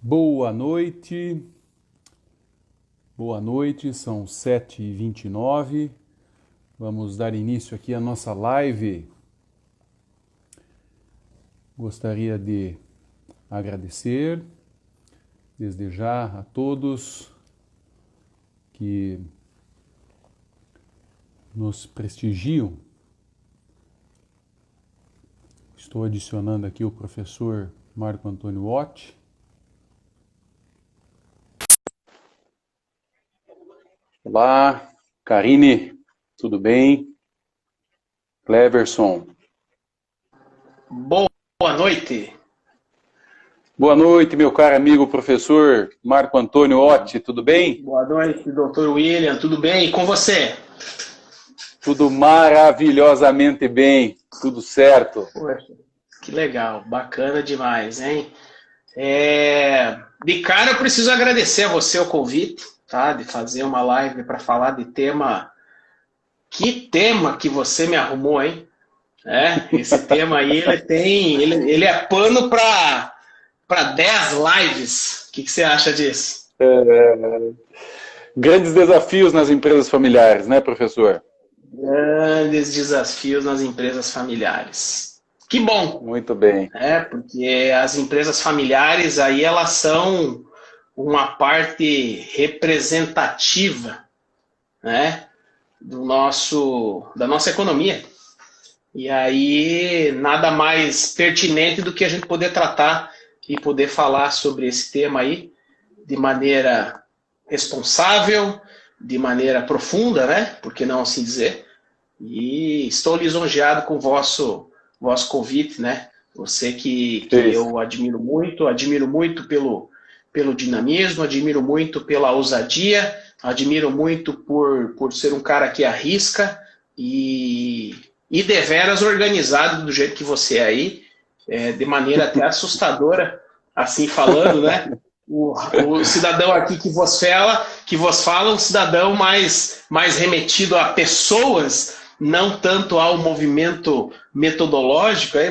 Boa noite, são 7h29. Vamos dar início aqui à nossa live. Gostaria de agradecer desde já a todos que nos prestigiam. Estou adicionando aqui o professor Marco Antônio Ott. Olá, Karine, tudo bem? Cleverson. Boa noite. Boa noite, meu caro amigo professor Marco Antônio Ott, tudo bem? Boa noite, doutor William, tudo bem? E com você? Tudo maravilhosamente bem, tudo certo. Poxa, que legal, bacana demais, hein? De cara, eu preciso agradecer a você o convite, tá? De fazer uma live para falar de tema. Que tema que você me arrumou, hein? Esse tema aí, ele é pano para 10 lives. O que você acha disso? Grandes desafios nas empresas familiares, né, professor? Grandes desafios nas empresas familiares. Que bom, Muito bem. porque as empresas familiares aí elas são uma parte representativa, né, da nossa economia. E aí nada mais pertinente do que a gente poder tratar e poder falar sobre esse tema aí de maneira responsável, de maneira profunda, né? Por que não assim dizer? E estou lisonjeado com o vosso convite, né? Você que eu admiro muito pelo dinamismo, admiro muito pela ousadia, admiro muito por ser um cara que arrisca e deveras organizado do jeito que você é aí, de maneira até assustadora, assim falando, né? O cidadão aqui que vos fala um cidadão mais remetido a pessoas, não tanto ao movimento metodológico, aí,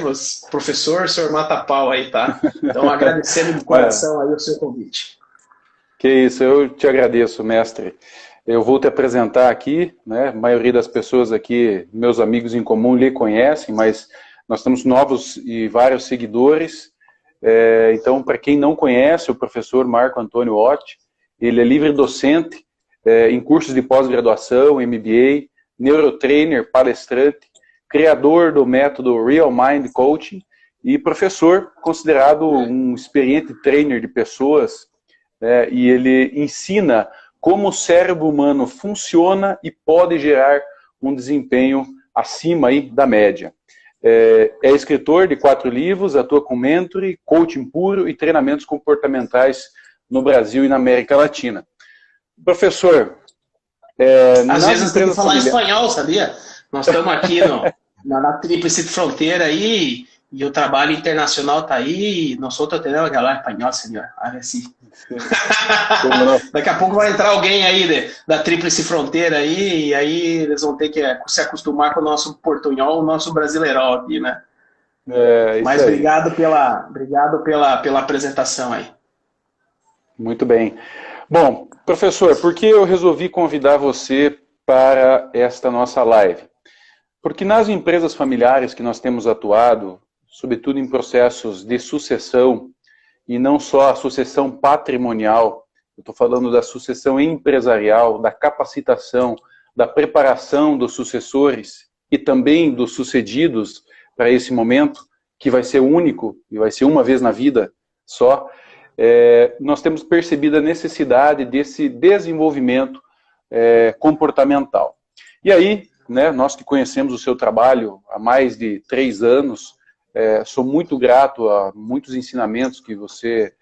professor, senhor Mata-Pau aí, tá? Então, agradecendo de coração aí o seu convite. Que isso, eu te agradeço, mestre. Eu vou te apresentar aqui, né? A maioria das pessoas aqui, meus amigos em comum, lhe conhecem, mas nós temos novos e vários seguidores. Então, para quem não conhece, o professor Marco Antônio Ott, ele é livre docente em cursos de pós-graduação, MBA, neurotrainer, palestrante, criador do método Real Mind Coaching e professor considerado um experiente trainer de pessoas, e ele ensina como o cérebro humano funciona e pode gerar um desempenho acima aí da média. É escritor de 4 livros, atua com mentoring, coaching puro e treinamentos comportamentais no Brasil e na América Latina. Professor, às vezes tem que falar espanhol, sabia? Nós estamos aqui na Tríplice Fronteira aí, e o trabalho internacional está aí, e nós outros temos que falar espanhol, senhor. Olha assim. Daqui a pouco vai entrar alguém aí da Tríplice Fronteira aí, e aí eles vão ter que se acostumar com o nosso portunhol, o nosso brasileirão aqui, né? Mas obrigado pela apresentação aí. Muito bem. Bom, professor, por que eu resolvi convidar você para esta nossa live? Porque nas empresas familiares que nós temos atuado, sobretudo em processos de sucessão, e não só a sucessão patrimonial, eu estou falando da sucessão empresarial, da capacitação, da preparação dos sucessores e também dos sucedidos para esse momento, que vai ser único e vai ser uma vez na vida só, nós temos percebido a necessidade desse desenvolvimento comportamental. E aí, né, nós que conhecemos o seu trabalho há mais de 3 anos, sou muito grato a muitos ensinamentos que você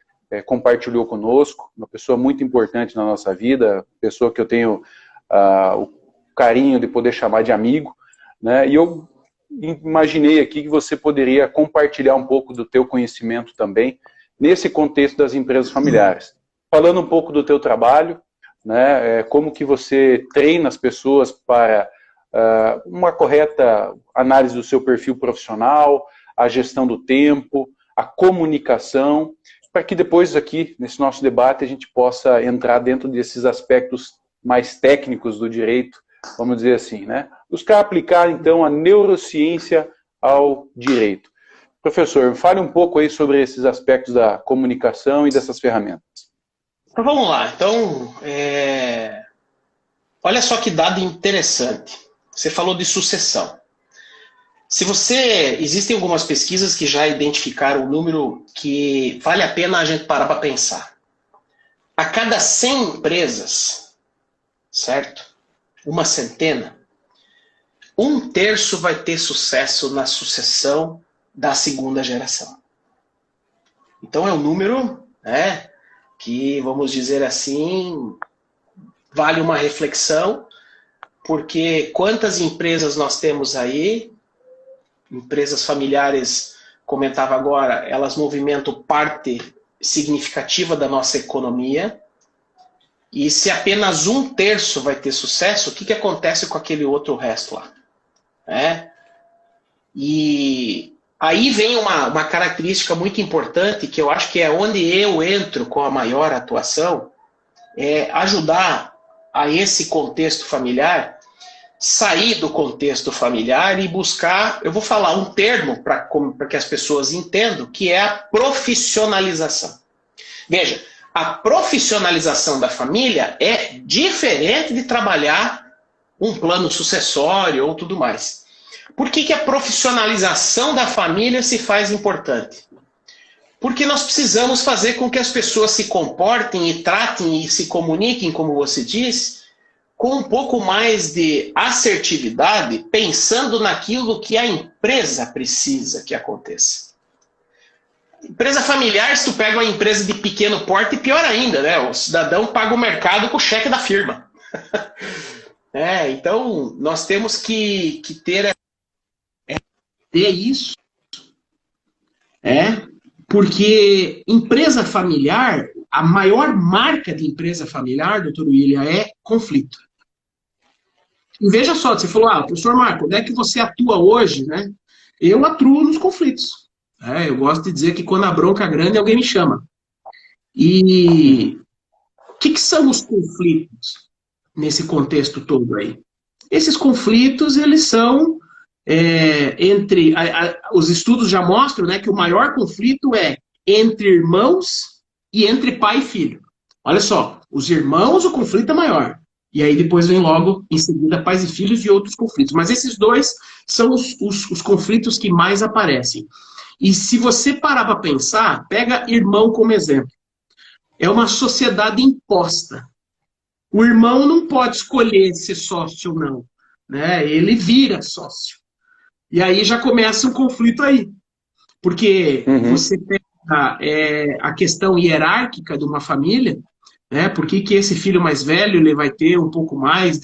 compartilhou conosco, uma pessoa muito importante na nossa vida, pessoa que eu tenho o carinho de poder chamar de amigo, né, e eu imaginei aqui que você poderia compartilhar um pouco do teu conhecimento também, nesse contexto das empresas familiares. Falando um pouco do teu trabalho, né, como que você treina as pessoas para uma correta análise do seu perfil profissional, a gestão do tempo, a comunicação para que depois aqui, nesse nosso debate, a gente possa entrar dentro desses aspectos mais técnicos do direito, vamos dizer assim, né? Buscar aplicar, então, a neurociência ao direito. Professor, fale um pouco aí sobre esses aspectos da comunicação e dessas ferramentas. Então vamos lá. Então, olha só que dado interessante. Você falou de sucessão. Existem algumas pesquisas que já identificaram um número que vale a pena a gente parar para pensar. A cada 100 empresas, certo? Uma centena, 1/3 vai ter sucesso na sucessão da segunda geração. Então é um número, né, que, vamos dizer assim, vale uma reflexão, porque quantas empresas nós temos aí, empresas familiares, comentava agora, elas movimentam parte significativa da nossa economia, e se apenas 1/3 vai ter sucesso, o que acontece com aquele outro resto lá? E aí vem uma característica muito importante, que eu acho que é onde eu entro com a maior atuação, é ajudar a esse contexto familiar, sair do contexto familiar e buscar, eu vou falar um termo para que as pessoas entendam, que é a profissionalização. Veja, a profissionalização da família é diferente de trabalhar um plano sucessório ou tudo mais. Por que a profissionalização da família se faz importante? Porque nós precisamos fazer com que as pessoas se comportem e tratem e se comuniquem, como você disse, com um pouco mais de assertividade, pensando naquilo que a empresa precisa que aconteça. Empresa familiar, se tu pega uma empresa de pequeno porte, pior ainda, né? O cidadão paga o mercado com o cheque da firma. Então, nós temos que ter isso. Porque empresa familiar, a maior marca de empresa familiar, doutor William, é conflito. E veja só, você falou, professor Marco, onde é que você atua hoje, né? Eu atuo nos conflitos. Eu gosto de dizer que quando a bronca é grande, alguém me chama. E o que são os conflitos nesse contexto todo aí? Esses conflitos, eles são entre... os estudos já mostram, né, que o maior conflito é entre irmãos e entre pai e filho. Olha só, os irmãos, o conflito é maior. E aí depois vem logo, em seguida, pais e filhos e outros conflitos. Mas esses dois são os conflitos que mais aparecem. E se você parar para pensar, pega irmão como exemplo. É uma sociedade imposta. O irmão não pode escolher ser sócio ou não, né? Ele vira sócio. E aí já começa um conflito aí. Porque você pega a questão hierárquica de uma família, né? Por que esse filho mais velho ele vai ter um pouco mais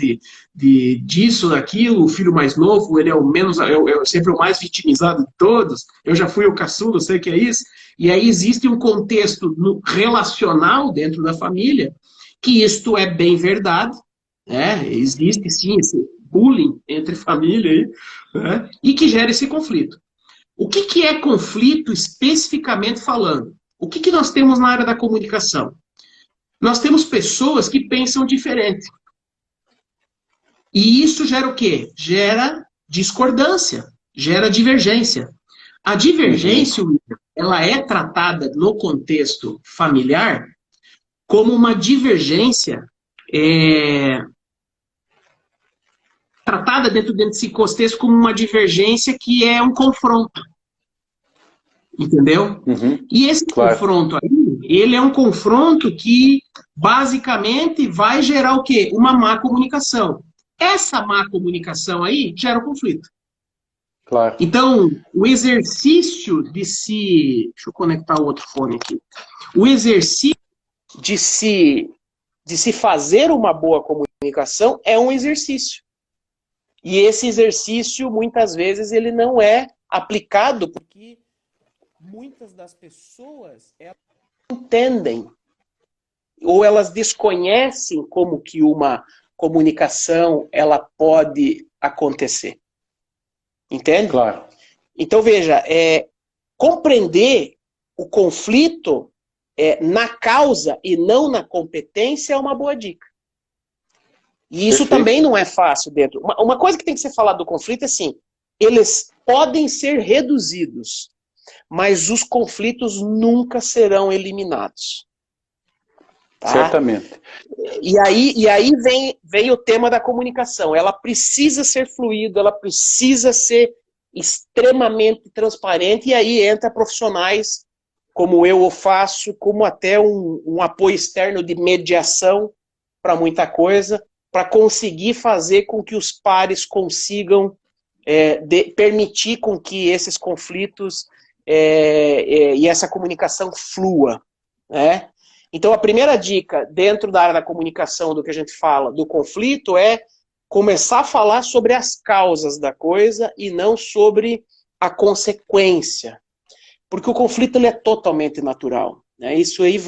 disso, daquilo, o filho mais novo, ele é o menos, sempre o mais vitimizado de todos, eu já fui o caçula, eu sei que é isso, e aí existe um contexto relacional dentro da família, que isto é bem verdade, né? Existe sim esse bullying entre família aí, né? E que gera esse conflito. O que é conflito especificamente falando? O que nós temos na área da comunicação? Nós temos pessoas que pensam diferente. E isso gera o quê? Gera discordância, gera divergência. A divergência, ela é tratada no contexto familiar como uma divergência tratada dentro desse contexto como uma divergência que é um confronto. Entendeu? E esse confronto aí, ele é um confronto que basicamente vai gerar o quê? Uma má comunicação. Essa má comunicação aí gera um conflito. Claro. Então, o exercício de se... Deixa eu conectar o outro fone aqui. O exercício de se fazer uma boa comunicação é um exercício. E esse exercício, muitas vezes, ele não é aplicado porque muitas das pessoas elas não entendem ou elas desconhecem como que uma comunicação ela pode acontecer. Entende? Claro. Então, veja, compreender o conflito na causa e não na competência é uma boa dica. E isso Perfeito. também não é fácil dentro. Uma coisa que tem que ser falado do conflito é assim, eles podem ser reduzidos, mas os conflitos nunca serão eliminados. Tá? Certamente. E aí vem o tema da comunicação. Ela precisa ser fluida, ela precisa ser extremamente transparente, e aí entra profissionais como eu o faço, como até um apoio externo de mediação para muita coisa, para conseguir fazer com que os pares consigam permitir com que esses conflitos e essa comunicação flua, né? Então a primeira dica dentro da área da comunicação do que a gente fala do conflito é começar a falar sobre as causas da coisa e não sobre a consequência, porque o conflito ele é totalmente natural, né? Isso aí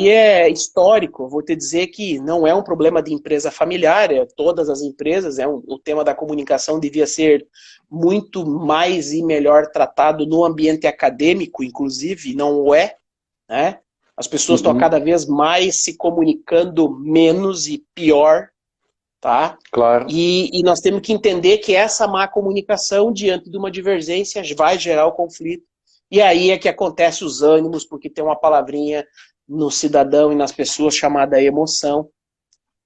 é histórico. Vou te dizer que não é um problema de empresa familiar, todas as empresas, o tema da comunicação devia ser muito mais e melhor tratado no ambiente acadêmico, inclusive, não o é, né? As pessoas estão cada vez mais se comunicando menos e pior, tá? Claro. E nós temos que entender que essa má comunicação, diante de uma divergência, vai gerar o conflito. E aí é que acontece os ânimos, porque tem uma palavrinha no cidadão e nas pessoas chamada emoção,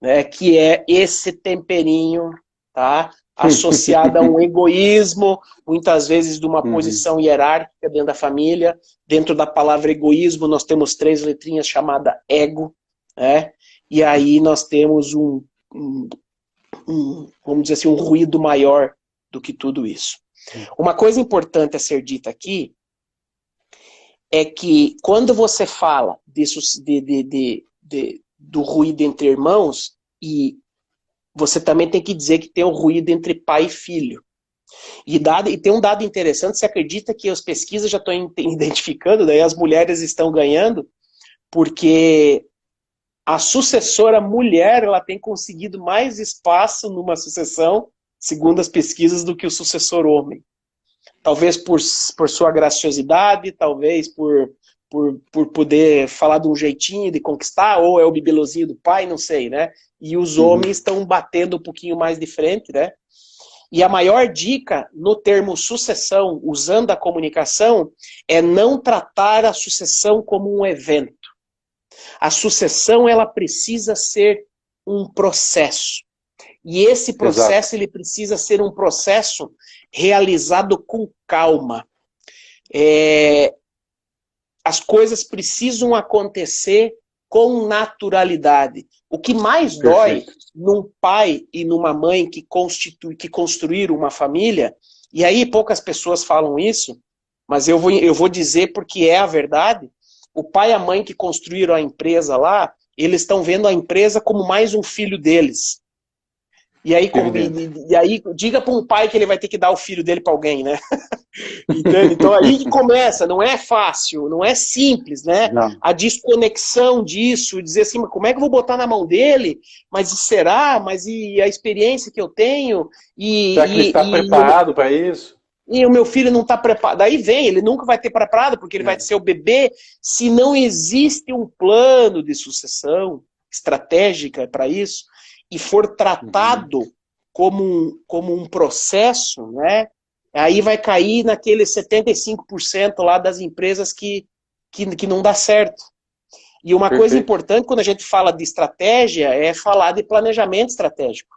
né, que é esse temperinho, tá, associado a um egoísmo, muitas vezes de uma posição hierárquica dentro da família. Dentro da palavra egoísmo nós temos 3 letrinhas chamadas ego, né, e aí nós temos vamos dizer assim, um ruído maior do que tudo isso. Uma coisa importante a ser dita aqui é que quando você fala do ruído entre irmãos, e você também tem que dizer que tem o ruído entre pai e filho. E tem um dado interessante, você acredita que as pesquisas já estão identificando, daí as mulheres estão ganhando, porque a sucessora mulher ela tem conseguido mais espaço numa sucessão, segundo as pesquisas, do que o sucessor homem. Talvez por sua graciosidade, talvez por poder falar de um jeitinho de conquistar, ou é o bibelozinho do pai, não sei, né? E os homens estão batendo um pouquinho mais de frente, né? E a maior dica no termo sucessão, usando a comunicação, é não tratar a sucessão como um evento. A sucessão, ela precisa ser um processo. E esse processo, ele precisa ser um processo realizado com calma. As coisas precisam acontecer com naturalidade. O que mais dói num pai e numa mãe que construíram uma família, e aí poucas pessoas falam isso, mas eu vou dizer porque é a verdade, o pai e a mãe que construíram a empresa lá, eles estão vendo a empresa como mais um filho deles. E aí diga para um pai que ele vai ter que dar o filho dele para alguém, né? Então aí que começa, não é fácil, não é simples, né? Não. A desconexão disso, dizer assim, mas como é que eu vou botar na mão dele? Mas será? Mas e a experiência que eu tenho? Será que ele está preparado para isso? E o meu filho não está preparado. Daí vem, ele nunca vai ter preparado, porque ele vai ser o bebê. Se não existe um plano de sucessão estratégica para isso, e for tratado como um processo, né? Aí vai cair naqueles 75% lá das empresas que não dá certo. E uma coisa importante quando a gente fala de estratégia é falar de planejamento estratégico.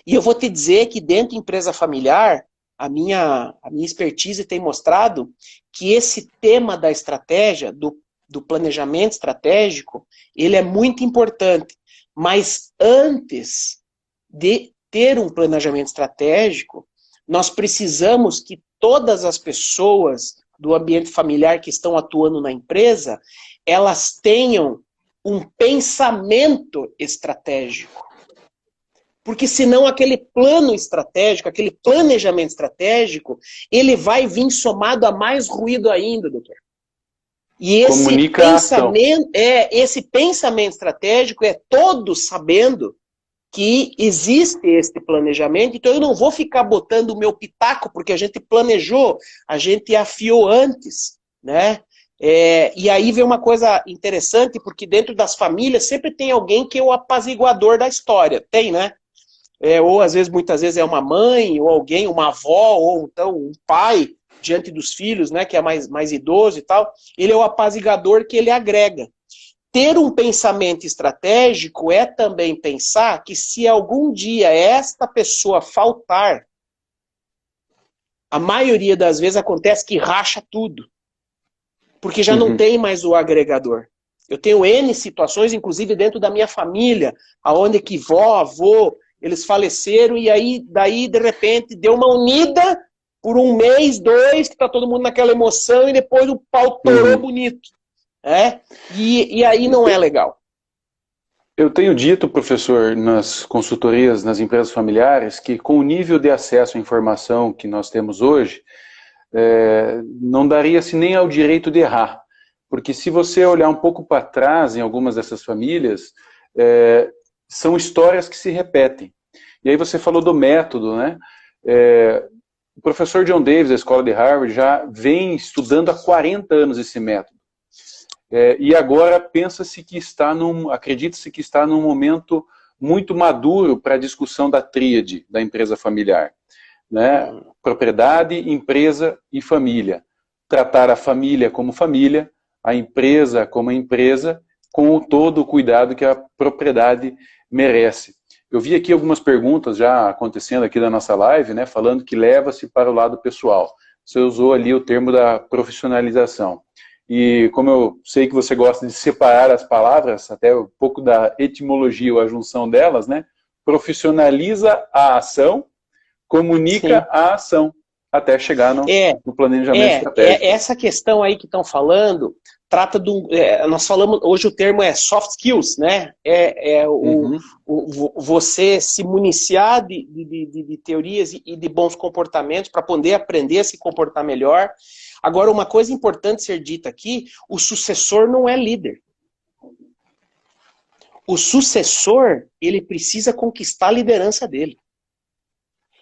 E eu vou te dizer que dentro de empresa familiar, a minha expertise tem mostrado que esse tema da estratégia, do planejamento estratégico, ele é muito importante. Mas antes de ter um planejamento estratégico, nós precisamos que todas as pessoas do ambiente familiar que estão atuando na empresa, elas tenham um pensamento estratégico. Porque senão aquele plano estratégico, aquele planejamento estratégico, ele vai vir somado a mais ruído ainda, doutor. E esse pensamento estratégico é todos sabendo que existe este planejamento, então eu não vou ficar botando o meu pitaco, porque a gente planejou, a gente afiou antes. né? E aí vem uma coisa interessante, porque dentro das famílias sempre tem alguém que é o apaziguador da história, tem, né? Ou às vezes, muitas vezes é uma mãe, ou alguém, uma avó, ou então um pai diante dos filhos, né, que é mais idoso e tal, ele é o apaziguador que ele agrega. Ter um pensamento estratégico é também pensar que se algum dia esta pessoa faltar, a maioria das vezes acontece que racha tudo. Porque já não tem mais o agregador. Eu tenho N situações, inclusive dentro da minha família, aonde que vó, avô, eles faleceram e aí, daí, de repente, deu uma unida por um mês, 2, que tá todo mundo naquela emoção e depois o pau torou bonito. E aí não é legal. Eu tenho dito, professor, nas consultorias, nas empresas familiares, que com o nível de acesso à informação que nós temos hoje, não daria-se nem ao direito de errar. Porque se você olhar um pouco para trás em algumas dessas famílias, são histórias que se repetem. E aí você falou do método, né? O professor John Davis, da Escola de Harvard, já vem estudando há 40 anos esse método. E agora pensa-se que acredita-se que está num momento muito maduro para a discussão da tríade da empresa familiar. Né? Propriedade, empresa e família. Tratar a família como família, a empresa como empresa, com todo o cuidado que a propriedade merece. Eu vi aqui algumas perguntas já acontecendo aqui da nossa live, né, falando que leva-se para o lado pessoal. Você usou ali o termo da profissionalização. E como eu sei que você gosta de separar as palavras, até um pouco da etimologia ou a junção delas, né, profissionaliza a ação, comunica a ação, até chegar no planejamento estratégico. Essa questão aí que estão falando, trata do... nós falamos, hoje o termo é soft skills, né? Você se municiar de teorias e de bons comportamentos para poder aprender a se comportar melhor. Agora, uma coisa importante ser dita aqui, o sucessor não é líder. O sucessor, ele precisa conquistar a liderança dele.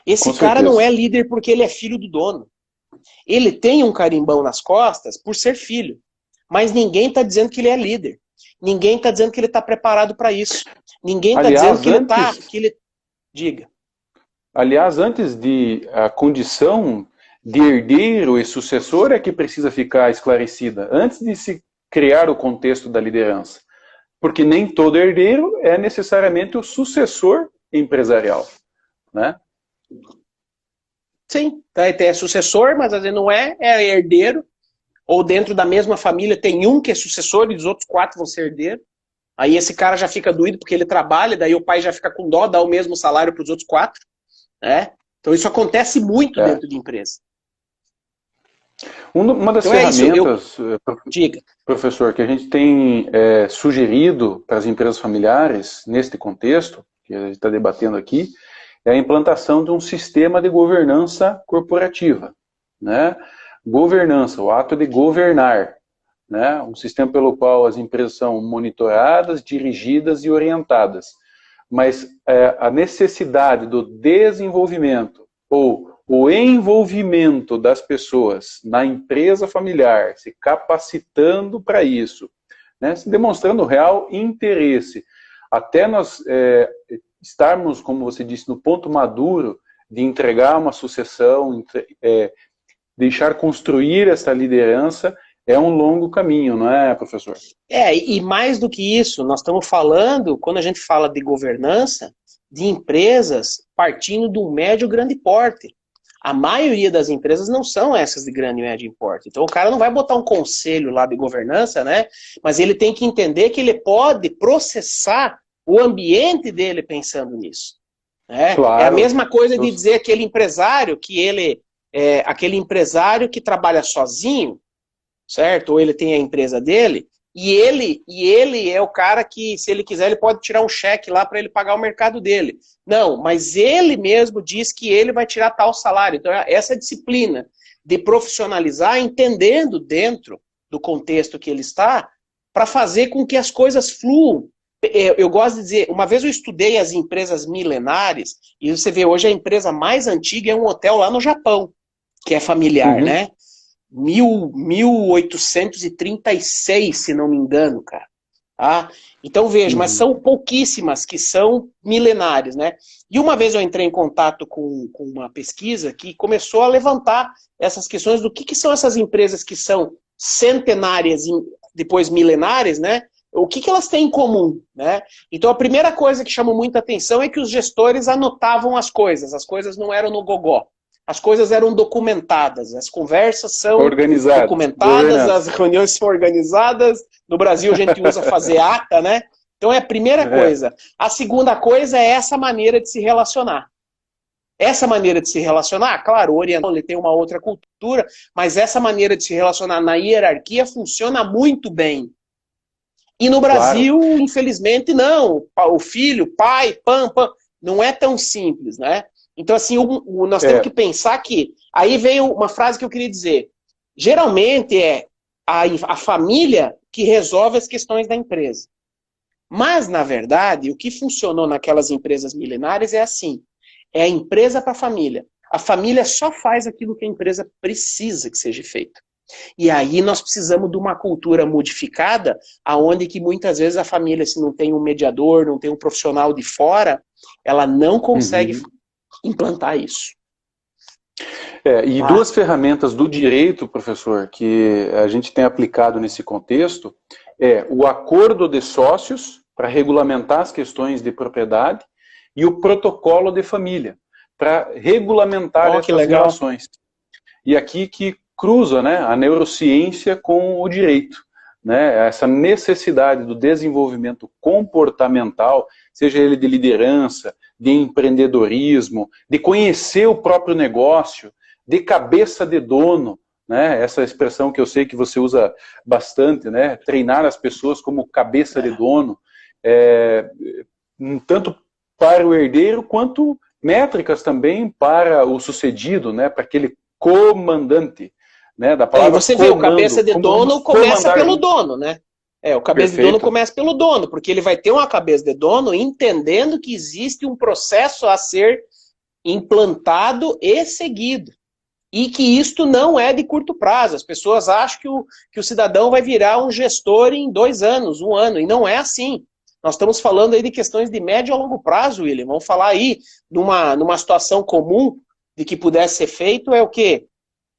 Esse cara não é líder porque ele é filho do dono. Ele tem um carimbão nas costas por ser filho. Mas ninguém está dizendo que ele é líder. Ninguém está dizendo que ele está preparado para isso. Ninguém está dizendo que ele Diga. Aliás, antes de a condição de herdeiro e sucessor é que precisa ficar esclarecida, antes de se criar o contexto da liderança. Porque nem todo herdeiro é necessariamente o sucessor empresarial, né? Sim, é sucessor, mas às vezes não é herdeiro, ou dentro da mesma família tem um que é sucessor e os outros 4 vão ser herdeiros. Aí esse cara já fica doído porque ele trabalha, daí o pai já fica com dó, dá o mesmo salário para os outros 4, né? Então isso acontece muito dentro de empresa. Uma das ferramentas, professor, que a gente tem sugerido para as empresas familiares, neste contexto, que a gente está debatendo aqui, é a implantação de um sistema de governança corporativa. Né? Governança, o ato de governar. Né? Um sistema pelo qual as empresas são monitoradas, dirigidas e orientadas. Mas a necessidade do desenvolvimento ou o envolvimento das pessoas na empresa familiar, se capacitando para isso, né, se demonstrando real interesse, até nós estarmos, como você disse, no ponto maduro de entregar uma sucessão, deixar construir essa liderança, é um longo caminho, não é, professor? E mais do que isso, nós estamos falando, quando a gente fala de governança, de empresas partindo de um médio grande porte. A maioria das empresas não são essas de grande e médio porte. Então o cara não vai botar um conselho lá de governança, né? Mas ele tem que entender que ele pode processar o ambiente dele pensando nisso. Né? Claro. É a mesma coisa de dizer aquele empresário aquele empresário que trabalha sozinho, certo? Ou ele tem a empresa dele, e ele é o cara que, se ele quiser, ele pode tirar um cheque lá para ele pagar o mercado dele. Não, mas ele mesmo diz que ele vai tirar tal salário. Então, essa disciplina de profissionalizar, entendendo dentro do contexto que ele está, para fazer com que as coisas fluam. Eu gosto de dizer, uma vez eu estudei as empresas milenares, e você vê, hoje a empresa mais antiga é um hotel lá no Japão, que é familiar, né? 1836, se não me engano, cara. Tá? Então veja, mas são pouquíssimas que são milenares, né? E uma vez eu entrei em contato com uma pesquisa que começou a levantar essas questões do que são essas empresas que são centenárias e depois milenares, né? O que elas têm em comum, né? Então a primeira coisa que chamou muita atenção é que os gestores anotavam as coisas não eram no gogó. As coisas eram documentadas, as conversas são documentadas, as reuniões são organizadas. No Brasil a gente usa fazer ata, né? Então é a primeira coisa. A segunda coisa é essa maneira de se relacionar. Essa maneira de se relacionar, claro, o oriental ele tem uma outra cultura, mas essa maneira de se relacionar na hierarquia funciona muito bem. E no Brasil, infelizmente, não. O filho, pai, não é tão simples, né? Então, assim, nós temos que pensar que... Aí veio uma frase que eu queria dizer. Geralmente é a família que resolve as questões da empresa. Mas, na verdade, o que funcionou naquelas empresas milenares é assim. É a empresa para a família. A família só faz aquilo que a empresa precisa que seja feito. E aí nós precisamos de uma cultura modificada, aonde que muitas vezes a família, se não tem um mediador, não tem um profissional de fora, ela não consegue implantar isso. E duas ferramentas do direito, professor, que a gente tem aplicado nesse contexto, é o acordo de sócios, para regulamentar as questões de propriedade, e o protocolo de família, para regulamentar essas relações. E aqui que cruza, né, a neurociência com o direito. Né, essa necessidade do desenvolvimento comportamental, seja ele de liderança, de empreendedorismo, de conhecer o próprio negócio, de cabeça de dono, né, essa expressão que eu sei que você usa bastante, né, treinar as pessoas como cabeça de dono, tanto para o herdeiro quanto métricas também para o sucedido, né, para aquele comandante. Né, da palavra você vê, o cabeça de dono começa pelo dono, né? O cabeça de dono começa pelo dono, porque ele vai ter uma cabeça de dono entendendo que existe um processo a ser implantado e seguido. E que isto não é de curto prazo. As pessoas acham que o cidadão vai virar um gestor em 2 anos, 1 ano, e não é assim. Nós estamos falando aí de questões de médio a longo prazo, William. Vamos falar aí numa situação comum de que pudesse ser feito, é o quê?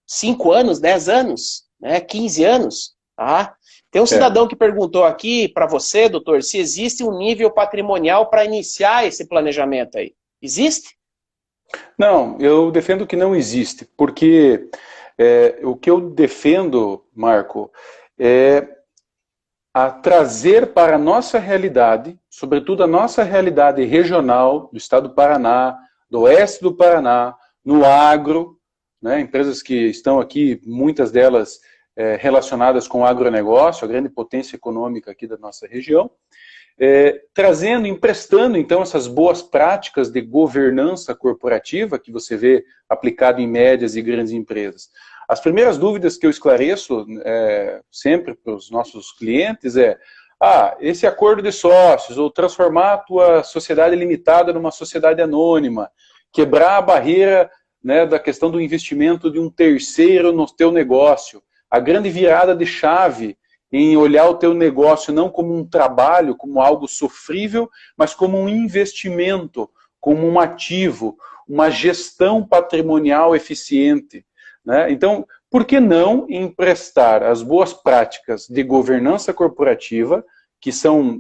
5 anos, 10 anos, né? 15 anos, tá? Tem um cidadão que perguntou aqui para você, doutor, se existe um nível patrimonial para iniciar esse planejamento aí. Existe? Não, eu defendo que não existe, porque o que eu defendo, Marco, é a trazer para a nossa realidade, sobretudo a nossa realidade regional, do estado do Paraná, do oeste do Paraná, no agro, né, empresas que estão aqui, muitas delas relacionadas com o agronegócio, a grande potência econômica aqui da nossa região, trazendo, emprestando então essas boas práticas de governança corporativa que você vê aplicado em médias e grandes empresas. As primeiras dúvidas que eu esclareço sempre para os nossos clientes esse acordo de sócios, ou transformar a tua sociedade limitada numa sociedade anônima, quebrar a barreira, né, da questão do investimento de um terceiro no teu negócio, a grande virada de chave em olhar o teu negócio não como um trabalho, como algo sofrível, mas como um investimento, como um ativo, uma gestão patrimonial eficiente. Né? Então, por que não emprestar as boas práticas de governança corporativa, que são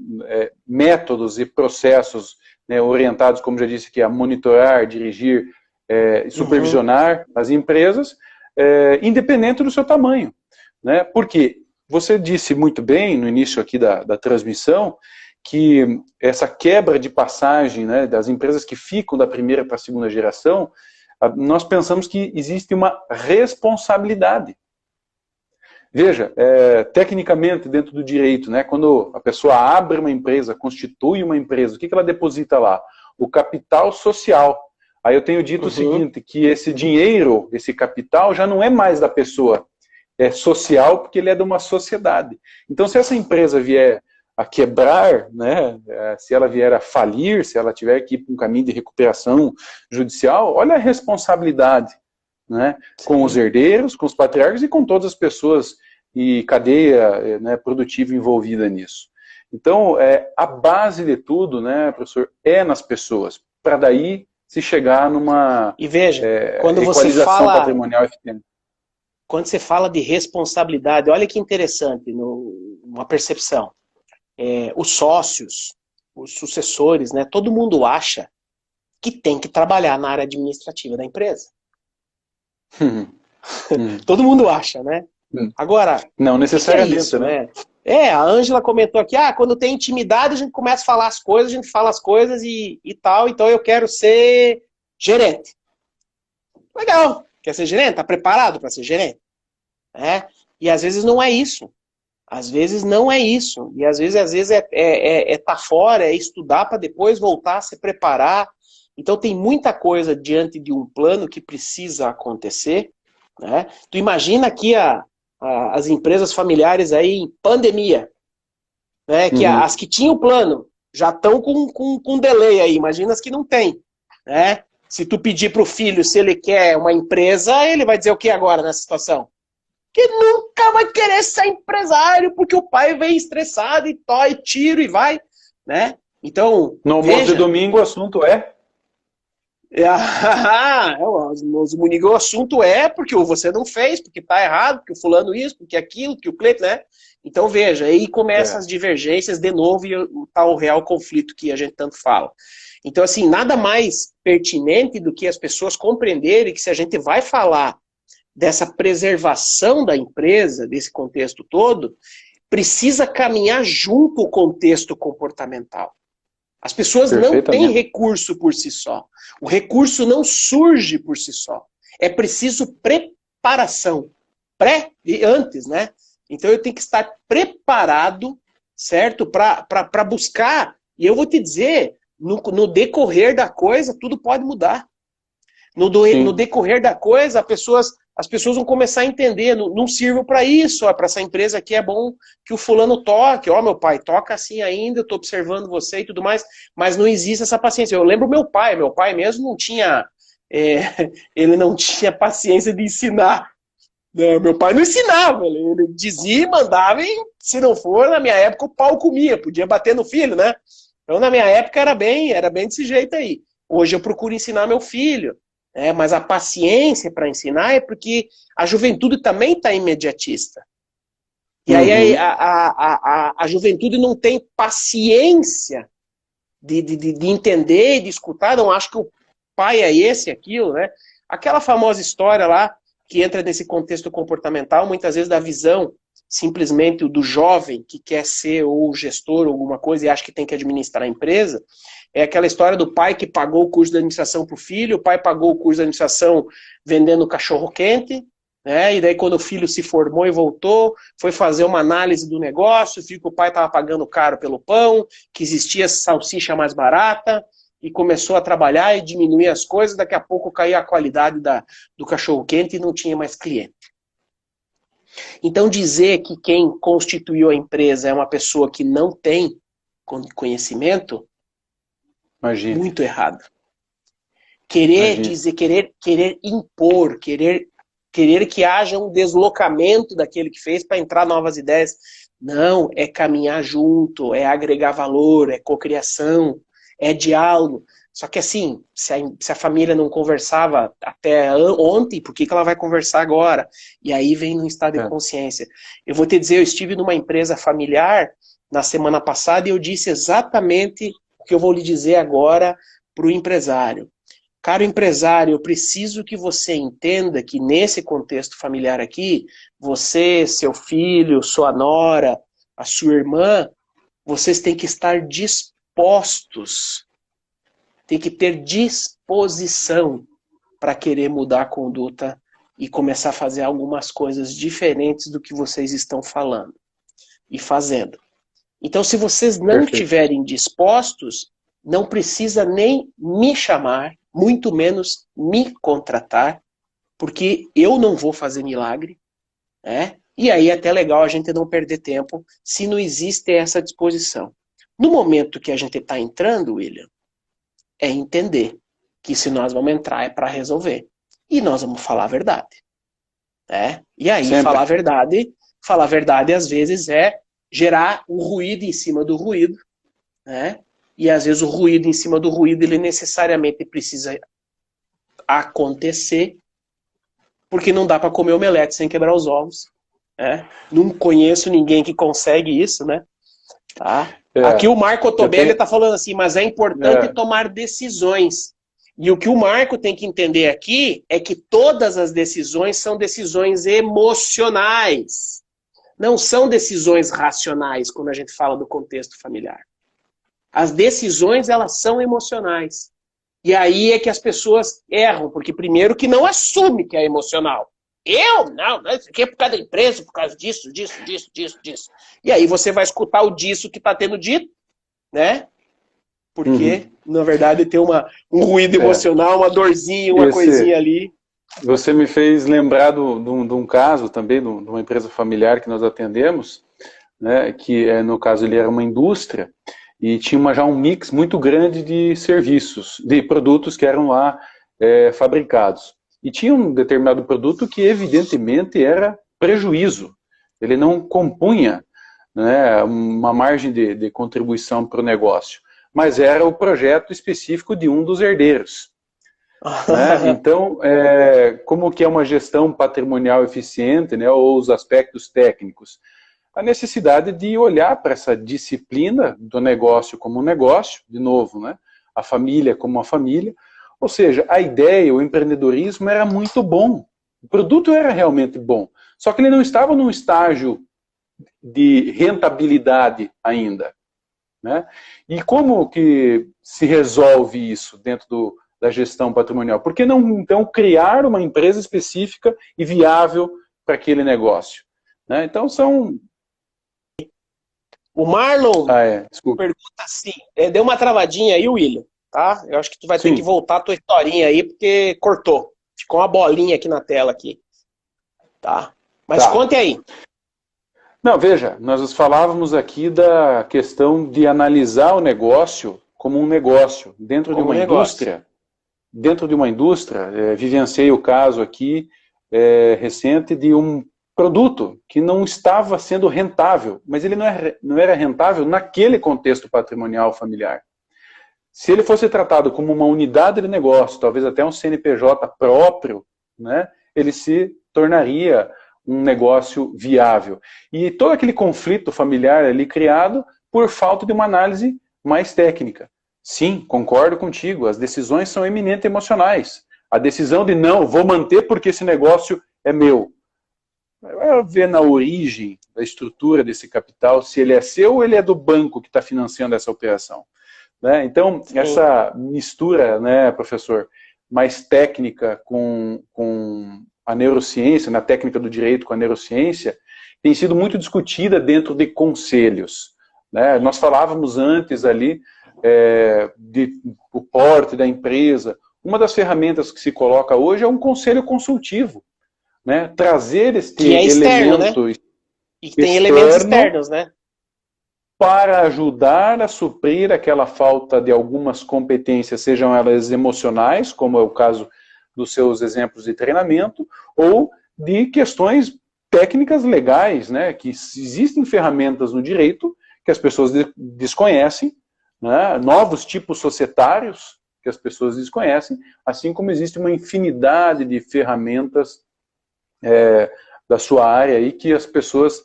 métodos e processos, né, orientados, como já disse aqui, a monitorar, dirigir, supervisionar as empresas, independente do seu tamanho. Né? Porque você disse muito bem no início aqui da transmissão que essa quebra de passagem, né, das empresas que ficam da primeira para a segunda geração, nós pensamos que existe uma responsabilidade. Veja, tecnicamente dentro do direito, né, quando a pessoa abre uma empresa, constitui uma empresa, o que ela deposita lá? O capital social. Aí eu tenho dito o seguinte, que esse dinheiro, esse capital, já não é mais da pessoa, é social porque ele é de uma sociedade. Então, se essa empresa vier a quebrar, né, se ela vier a falir, se ela tiver que ir para um caminho de recuperação judicial, olha a responsabilidade, né? Com os herdeiros, com os patriarcas e com todas as pessoas e cadeia, né, produtiva envolvida nisso. Então, a base de tudo, né, professor, é nas pessoas, para daí se chegar numa E veja, quando você equalização fala, patrimonial eficiente. quando você fala de responsabilidade, olha que interessante, uma percepção. Os sócios, os sucessores, né, todo mundo acha que tem que trabalhar na área administrativa da empresa. Todo mundo acha, né? Agora, não necessariamente, que é isso, né? A Ângela comentou aqui, quando tem intimidade a gente começa a falar as coisas, a gente fala as coisas e tal, então eu quero ser gerente. Legal, quer ser gerente? Tá preparado para ser gerente? E às vezes não é isso. Às vezes não é isso. E às vezes tá fora, é estudar para depois voltar a se preparar. Então tem muita coisa diante de um plano que precisa acontecer, né? Tu imagina aqui as empresas familiares aí em pandemia, né? Que as que tinham plano já estão com delay aí, imagina as que não tem, né? Se tu pedir para o filho se ele quer uma empresa, ele vai dizer o que agora nessa situação? Que nunca vai querer ser empresário, porque o pai vem estressado etói, tiro e vai, né? Então, no almoço de domingo o assunto é? O assunto é porque você não fez, porque tá errado, porque o fulano isso, porque aquilo, que o Cleiton, né? Então veja, aí começam as divergências de novo e tá o real conflito que a gente tanto fala. Então assim, nada mais pertinente do que as pessoas compreenderem que se a gente vai falar dessa preservação da empresa, desse contexto todo, precisa caminhar junto o contexto comportamental. As pessoas não têm recurso por si só. O recurso não surge por si só. É preciso preparação. Antes, né? Então eu tenho que estar preparado, certo? Para buscar. E eu vou te dizer, no decorrer da coisa, tudo pode mudar. No decorrer da coisa, as pessoas vão começar a entender, não sirvo para isso, para essa empresa aqui é bom que o fulano toque, meu pai, toca assim ainda, eu estou observando você e tudo mais, mas não existe essa paciência. Eu lembro meu pai mesmo não tinha, ele não tinha paciência de ensinar. Não, meu pai não ensinava, ele dizia, mandava e se não for, na minha época o pau comia, podia bater no filho, né? Então na minha época era bem desse jeito aí. Hoje eu procuro ensinar meu filho. Mas a paciência para ensinar é porque a juventude também está imediatista. E aí a juventude não tem paciência de entender e de escutar, não acho que o pai é esse, aquilo, né? Aquela famosa história lá, que entra nesse contexto comportamental, muitas vezes da visão simplesmente do jovem que quer ser ou gestor ou alguma coisa e acha que tem que administrar a empresa. É aquela história do pai que pagou o curso de administração para o filho, o pai pagou o curso de administração vendendo cachorro-quente, né? E daí quando o filho se formou e voltou, foi fazer uma análise do negócio, viu que o pai estava pagando caro pelo pão, que existia salsicha mais barata, e começou a trabalhar e diminuir as coisas, daqui a pouco caía a qualidade do cachorro-quente e não tinha mais cliente. Então dizer que quem constituiu a empresa é uma pessoa que não tem conhecimento, Imagina. muito errado. Querer dizer, querer impor, querer que haja um deslocamento daquele que fez para entrar novas ideias. Não, é caminhar junto, é agregar valor, é cocriação, é diálogo. Só que assim, se a família não conversava até ontem, por que ela vai conversar agora? E aí vem num estado de consciência. Eu vou te dizer, eu estive numa empresa familiar na semana passada e eu disse exatamente o que eu vou lhe dizer agora para o empresário. Caro empresário, eu preciso que você entenda que nesse contexto familiar aqui, você, seu filho, sua nora, a sua irmã, vocês têm que estar dispostos, tem que ter disposição para querer mudar a conduta e começar a fazer algumas coisas diferentes do que vocês estão falando e fazendo. Então, se vocês não estiverem dispostos, não precisa nem me chamar, muito menos me contratar, porque eu não vou fazer milagre, né? E aí é até legal a gente não perder tempo se não existe essa disposição. No momento que a gente está entrando, William, é entender que se nós vamos entrar é para resolver. e nós vamos falar a verdade. Né? E aí, Sempre. falar a verdade às vezes é gerar o ruído em cima do ruído, né? E às vezes o ruído em cima do ruído, ele necessariamente precisa acontecer, porque não dá para comer omelete sem quebrar os ovos. Né? Não conheço ninguém que consegue isso, né? Tá? Aqui o Marco Ottobelli está falando assim, mas é importante tomar decisões. E o que o Marco tem que entender aqui é que todas as decisões são decisões emocionais. Não são decisões racionais quando a gente fala do contexto familiar. As decisões, elas são emocionais. E aí é que as pessoas erram, porque primeiro que não assume que é emocional. Não, isso aqui é por causa da empresa, por causa disso. E aí você vai escutar o disso que está tendo dito, né? Porque, na verdade, tem um ruído emocional, uma dorzinha, uma coisinha ali. Você me fez lembrar de um caso também, de uma empresa familiar que nós atendemos, né, que no caso ele era uma indústria, e tinha já um mix muito grande de serviços, de produtos que eram lá fabricados. E tinha um determinado produto que evidentemente era prejuízo. Ele não compunha, né, uma margem de contribuição para o negócio, mas era o projeto específico de um dos herdeiros. Né? Então, como que é uma gestão patrimonial eficiente, né, ou os aspectos técnicos? A necessidade de olhar para essa disciplina do negócio como um negócio, de novo, né, a família como uma família. Ou seja, a ideia, o empreendedorismo era muito bom. O produto era realmente bom. Só que ele não estava num estágio de rentabilidade ainda. Né? E como que se resolve isso dentro da gestão patrimonial? Por que não, então, criar uma empresa específica e viável para aquele negócio? Né? Então, são... O Marlon pergunta assim, deu uma travadinha aí, William. Tá? Eu acho que tu vai ter que voltar a tua historinha aí, porque cortou. Ficou uma bolinha aqui na tela aqui. Tá? Mas conte aí. Não, veja, nós falávamos aqui da questão de analisar o negócio como um negócio. Dentro de uma indústria, vivenciei o caso aqui recente de um produto que não estava sendo rentável, mas ele não era rentável naquele contexto patrimonial familiar. Se ele fosse tratado como uma unidade de negócio, talvez até um CNPJ próprio, né, ele se tornaria um negócio viável. E todo aquele conflito familiar ali criado por falta de uma análise mais técnica. Sim, concordo contigo, as decisões são eminentemente emocionais. A decisão de não, vou manter porque esse negócio é meu. Vai ver na origem da estrutura desse capital, se ele é seu ou ele é do banco que está financiando essa operação. Né? Então, essa mistura, né, professor, mais técnica com a neurociência, na técnica do direito com a neurociência, tem sido muito discutida dentro de conselhos. Né? Nós falávamos antes ali o porte da empresa. Uma das ferramentas que se coloca hoje é um conselho consultivo. Né? Trazer este que é externo, elemento, né? E que tem elementos externos, né? Para ajudar a suprir aquela falta de algumas competências, sejam elas emocionais, como é o caso dos seus exemplos de treinamento, ou de questões técnicas legais, né? Que existem ferramentas no direito que as pessoas desconhecem, né? Novos tipos societários que as pessoas desconhecem, assim como existe uma infinidade de ferramentas da sua área aí que as pessoas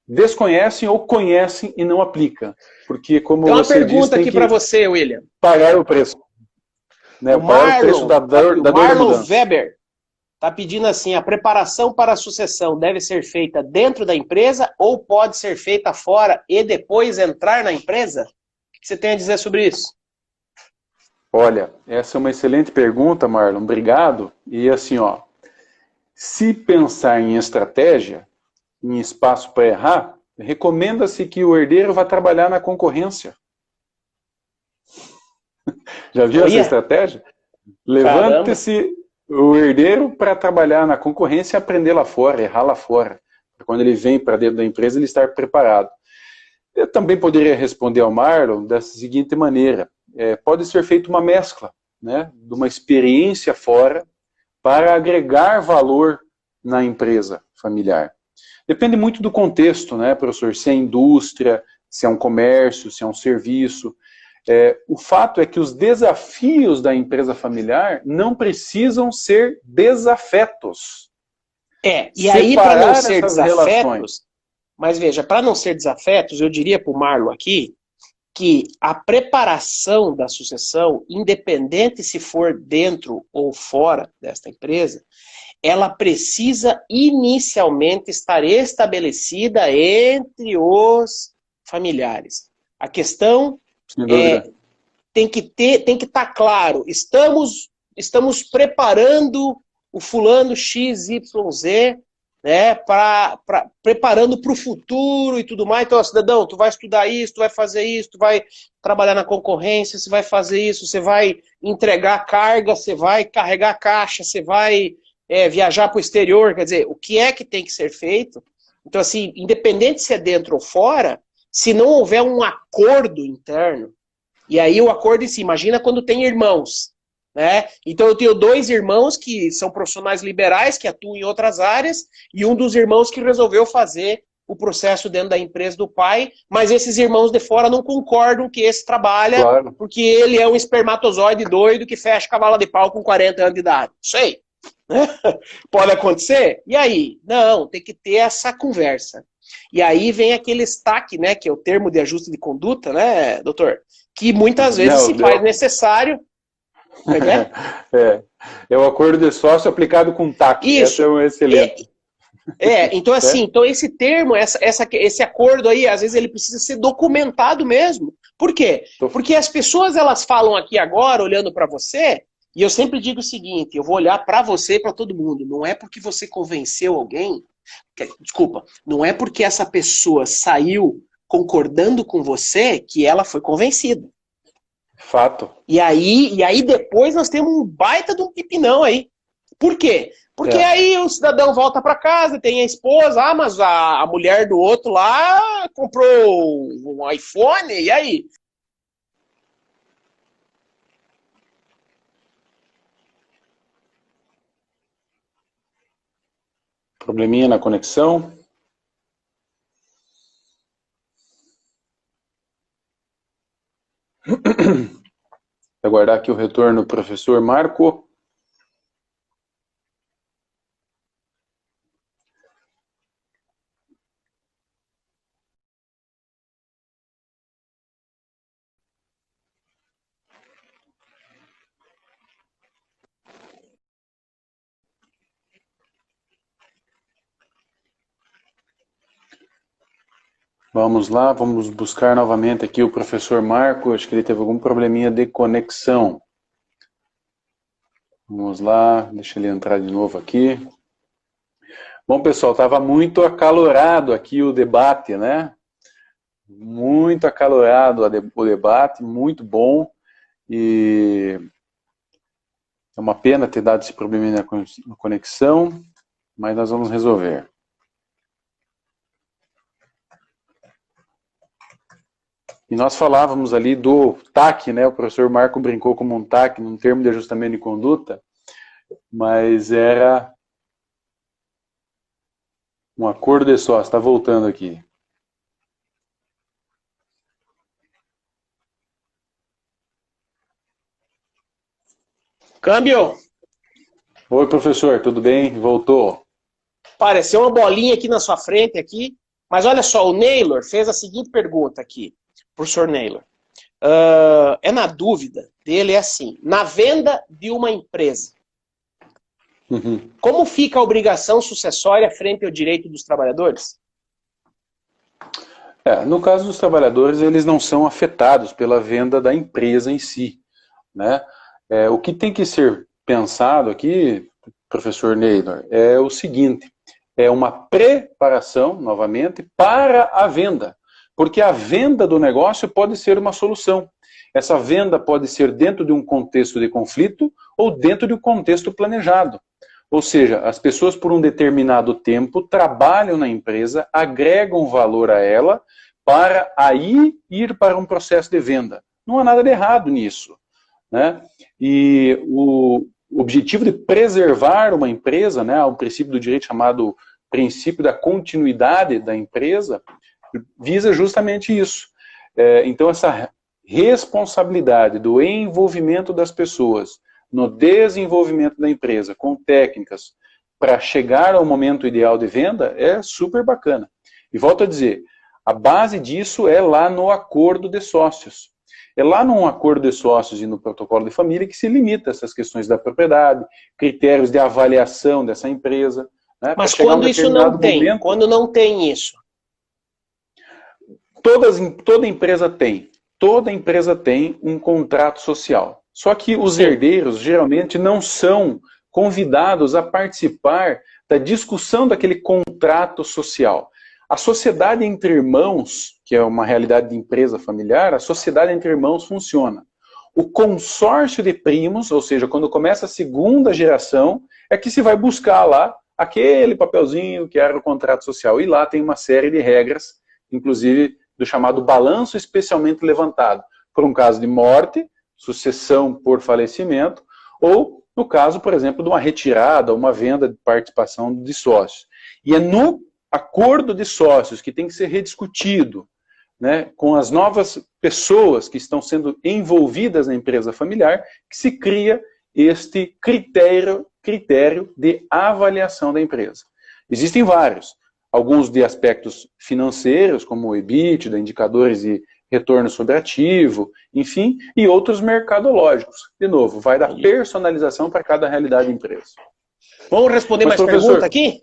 desconhecem ou conhecem e não aplicam. Porque, como tem uma você pergunta diz, tem aqui que para você, William. Pagar o preço. Né? O Pagar o preço da dor da Marlon Weber está pedindo assim, a preparação para a sucessão deve ser feita dentro da empresa ou pode ser feita fora e depois entrar na empresa? O que você tem a dizer sobre isso? Olha, essa é uma excelente pergunta, Marlon. Obrigado. E assim, ó, se pensar em estratégia, em espaço para errar, recomenda-se que o herdeiro vá trabalhar na concorrência. Já viu essa estratégia? Levante-se o herdeiro para trabalhar na concorrência e aprender lá fora, errar lá fora. Quando ele vem para dentro da empresa, ele estar preparado. Eu também poderia responder ao Marlon da seguinte maneira. Pode ser feita uma mescla, né, de uma experiência fora para agregar valor na empresa familiar? Depende muito do contexto, né, professor? Se é indústria, se é um comércio, se é um serviço. O fato é que os desafios da empresa familiar não precisam ser desafetos. E aí para não ser desafetos, relações. Mas veja, para não ser desafetos, eu diria para o Marlon aqui, que a preparação da sucessão, independente se for dentro ou fora desta empresa, ela precisa inicialmente estar estabelecida entre os familiares. A questão tem que estar claro, estamos preparando o fulano XYZ, né, preparando para o futuro e tudo mais. Então, cidadão, tu vai estudar isso, tu vai fazer isso, tu vai trabalhar na concorrência, você vai fazer isso, você vai entregar carga, você vai carregar caixa, você vai viajar para o exterior. Quer dizer, o que é que tem que ser feito? Então, assim, independente se é dentro ou fora, se não houver um acordo interno, e aí o acordo em si, imagina quando tem irmãos, né? Então eu tenho 2 irmãos que são profissionais liberais, que atuam em outras áreas, e um dos irmãos que resolveu fazer o processo dentro da empresa do pai, mas esses irmãos de fora não concordam que esse trabalha, claro, porque ele é um espermatozoide doido que fecha cavalo de pau com 40 anos de idade. Isso aí. Pode acontecer? E aí? Não, tem que ter essa conversa. E aí vem aquele STAC, né, que é o termo de ajuste de conduta, né, doutor? Que muitas vezes se faz necessário. É o acordo de sócio aplicado com TAC. Isso. Esse é um excelente. Então assim, então esse termo, esse acordo aí, às vezes ele precisa ser documentado mesmo. Por quê? Porque as pessoas, elas falam aqui agora, olhando para você, e eu sempre digo o seguinte, eu vou olhar para você e para todo mundo, não é porque você convenceu alguém, desculpa, não é porque essa pessoa saiu concordando com você que ela foi convencida. Fato. E aí depois nós temos um baita de um pipinão aí. Por quê? Porque aí o cidadão volta para casa, tem a esposa, mas a mulher do outro lá comprou um iPhone, e aí? Probleminha na conexão. Aguardar aqui o retorno do professor Marco. Vamos lá, vamos buscar novamente aqui o professor Marco. Acho que ele teve algum probleminha de conexão. Vamos lá, deixa ele entrar de novo aqui. Bom, pessoal, estava muito acalorado aqui o debate, né? Muito acalorado o debate, muito bom. E é uma pena ter dado esse probleminha na conexão, mas nós vamos resolver. E nós falávamos ali do TAC, né? O professor Marco brincou como um TAC, num termo de ajustamento de conduta, mas era um acordo de sócio. Está voltando aqui. Câmbio. Oi, professor, tudo bem? Voltou. Apareceu uma bolinha aqui na sua frente, aqui. Mas olha só, o Naylor fez a seguinte pergunta aqui. Professor Naylor, na dúvida dele, é assim, na venda de uma empresa, como fica a obrigação sucessória frente ao direito dos trabalhadores? No caso dos trabalhadores, eles não são afetados pela venda da empresa em si, né? O que tem que ser pensado aqui, professor Naylor, é o seguinte, é uma preparação, novamente, para a venda. Porque a venda do negócio pode ser uma solução. Essa venda pode ser dentro de um contexto de conflito ou dentro de um contexto planejado. Ou seja, as pessoas por um determinado tempo trabalham na empresa, agregam valor a ela para aí ir para um processo de venda. Não há nada de errado nisso, né? E o objetivo de preservar uma empresa, né, há um princípio do direito chamado princípio da continuidade da empresa, visa justamente isso. Então, essa responsabilidade do envolvimento das pessoas no desenvolvimento da empresa, com técnicas para chegar ao momento ideal de venda, é super bacana. E volto a dizer, a base disso é lá no acordo de sócios. É lá no acordo de sócios e no protocolo de família que se limita essas questões da propriedade, critérios de avaliação dessa empresa. Né, mas quando isso não tem, momento, quando não tem isso? Toda empresa tem um contrato social. Só que os herdeiros geralmente não são convidados a participar da discussão daquele contrato social. A sociedade entre irmãos, que é uma realidade de empresa familiar, a sociedade entre irmãos funciona. O consórcio de primos, ou seja, quando começa a segunda geração, é que se vai buscar lá aquele papelzinho que era o contrato social. E lá tem uma série de regras, inclusive do chamado balanço especialmente levantado, por um caso de morte, sucessão por falecimento, ou no caso, por exemplo, de uma retirada, uma venda de participação de sócios. E é no acordo de sócios que tem que ser rediscutido, né, com as novas pessoas que estão sendo envolvidas na empresa familiar, que se cria este critério de avaliação da empresa. Existem vários, alguns de aspectos financeiros, como o EBITDA, indicadores de retorno sobre ativo, enfim, e outros mercadológicos. De novo, vai dar personalização para cada realidade da empresa. Vamos responder mais perguntas aqui?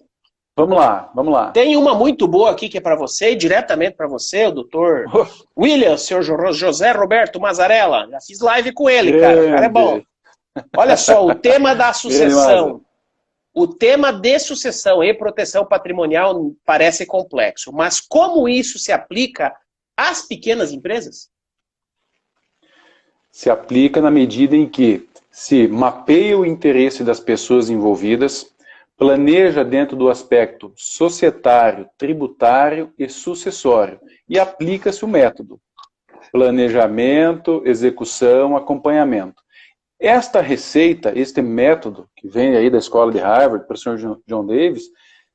Vamos lá. Tem uma muito boa aqui que é para você, diretamente para você, o doutor William, senhor José Roberto Mazzarella. Já fiz live com ele, cara. O cara é bom. Olha só, o tema da sucessão. O tema de sucessão e proteção patrimonial parece complexo, mas como isso se aplica às pequenas empresas? Se aplica na medida em que se mapeia o interesse das pessoas envolvidas, planeja dentro do aspecto societário, tributário e sucessório e aplica-se o método. Planejamento, execução, acompanhamento. Esta receita, este método, que vem aí da escola de Harvard, do professor John Davis,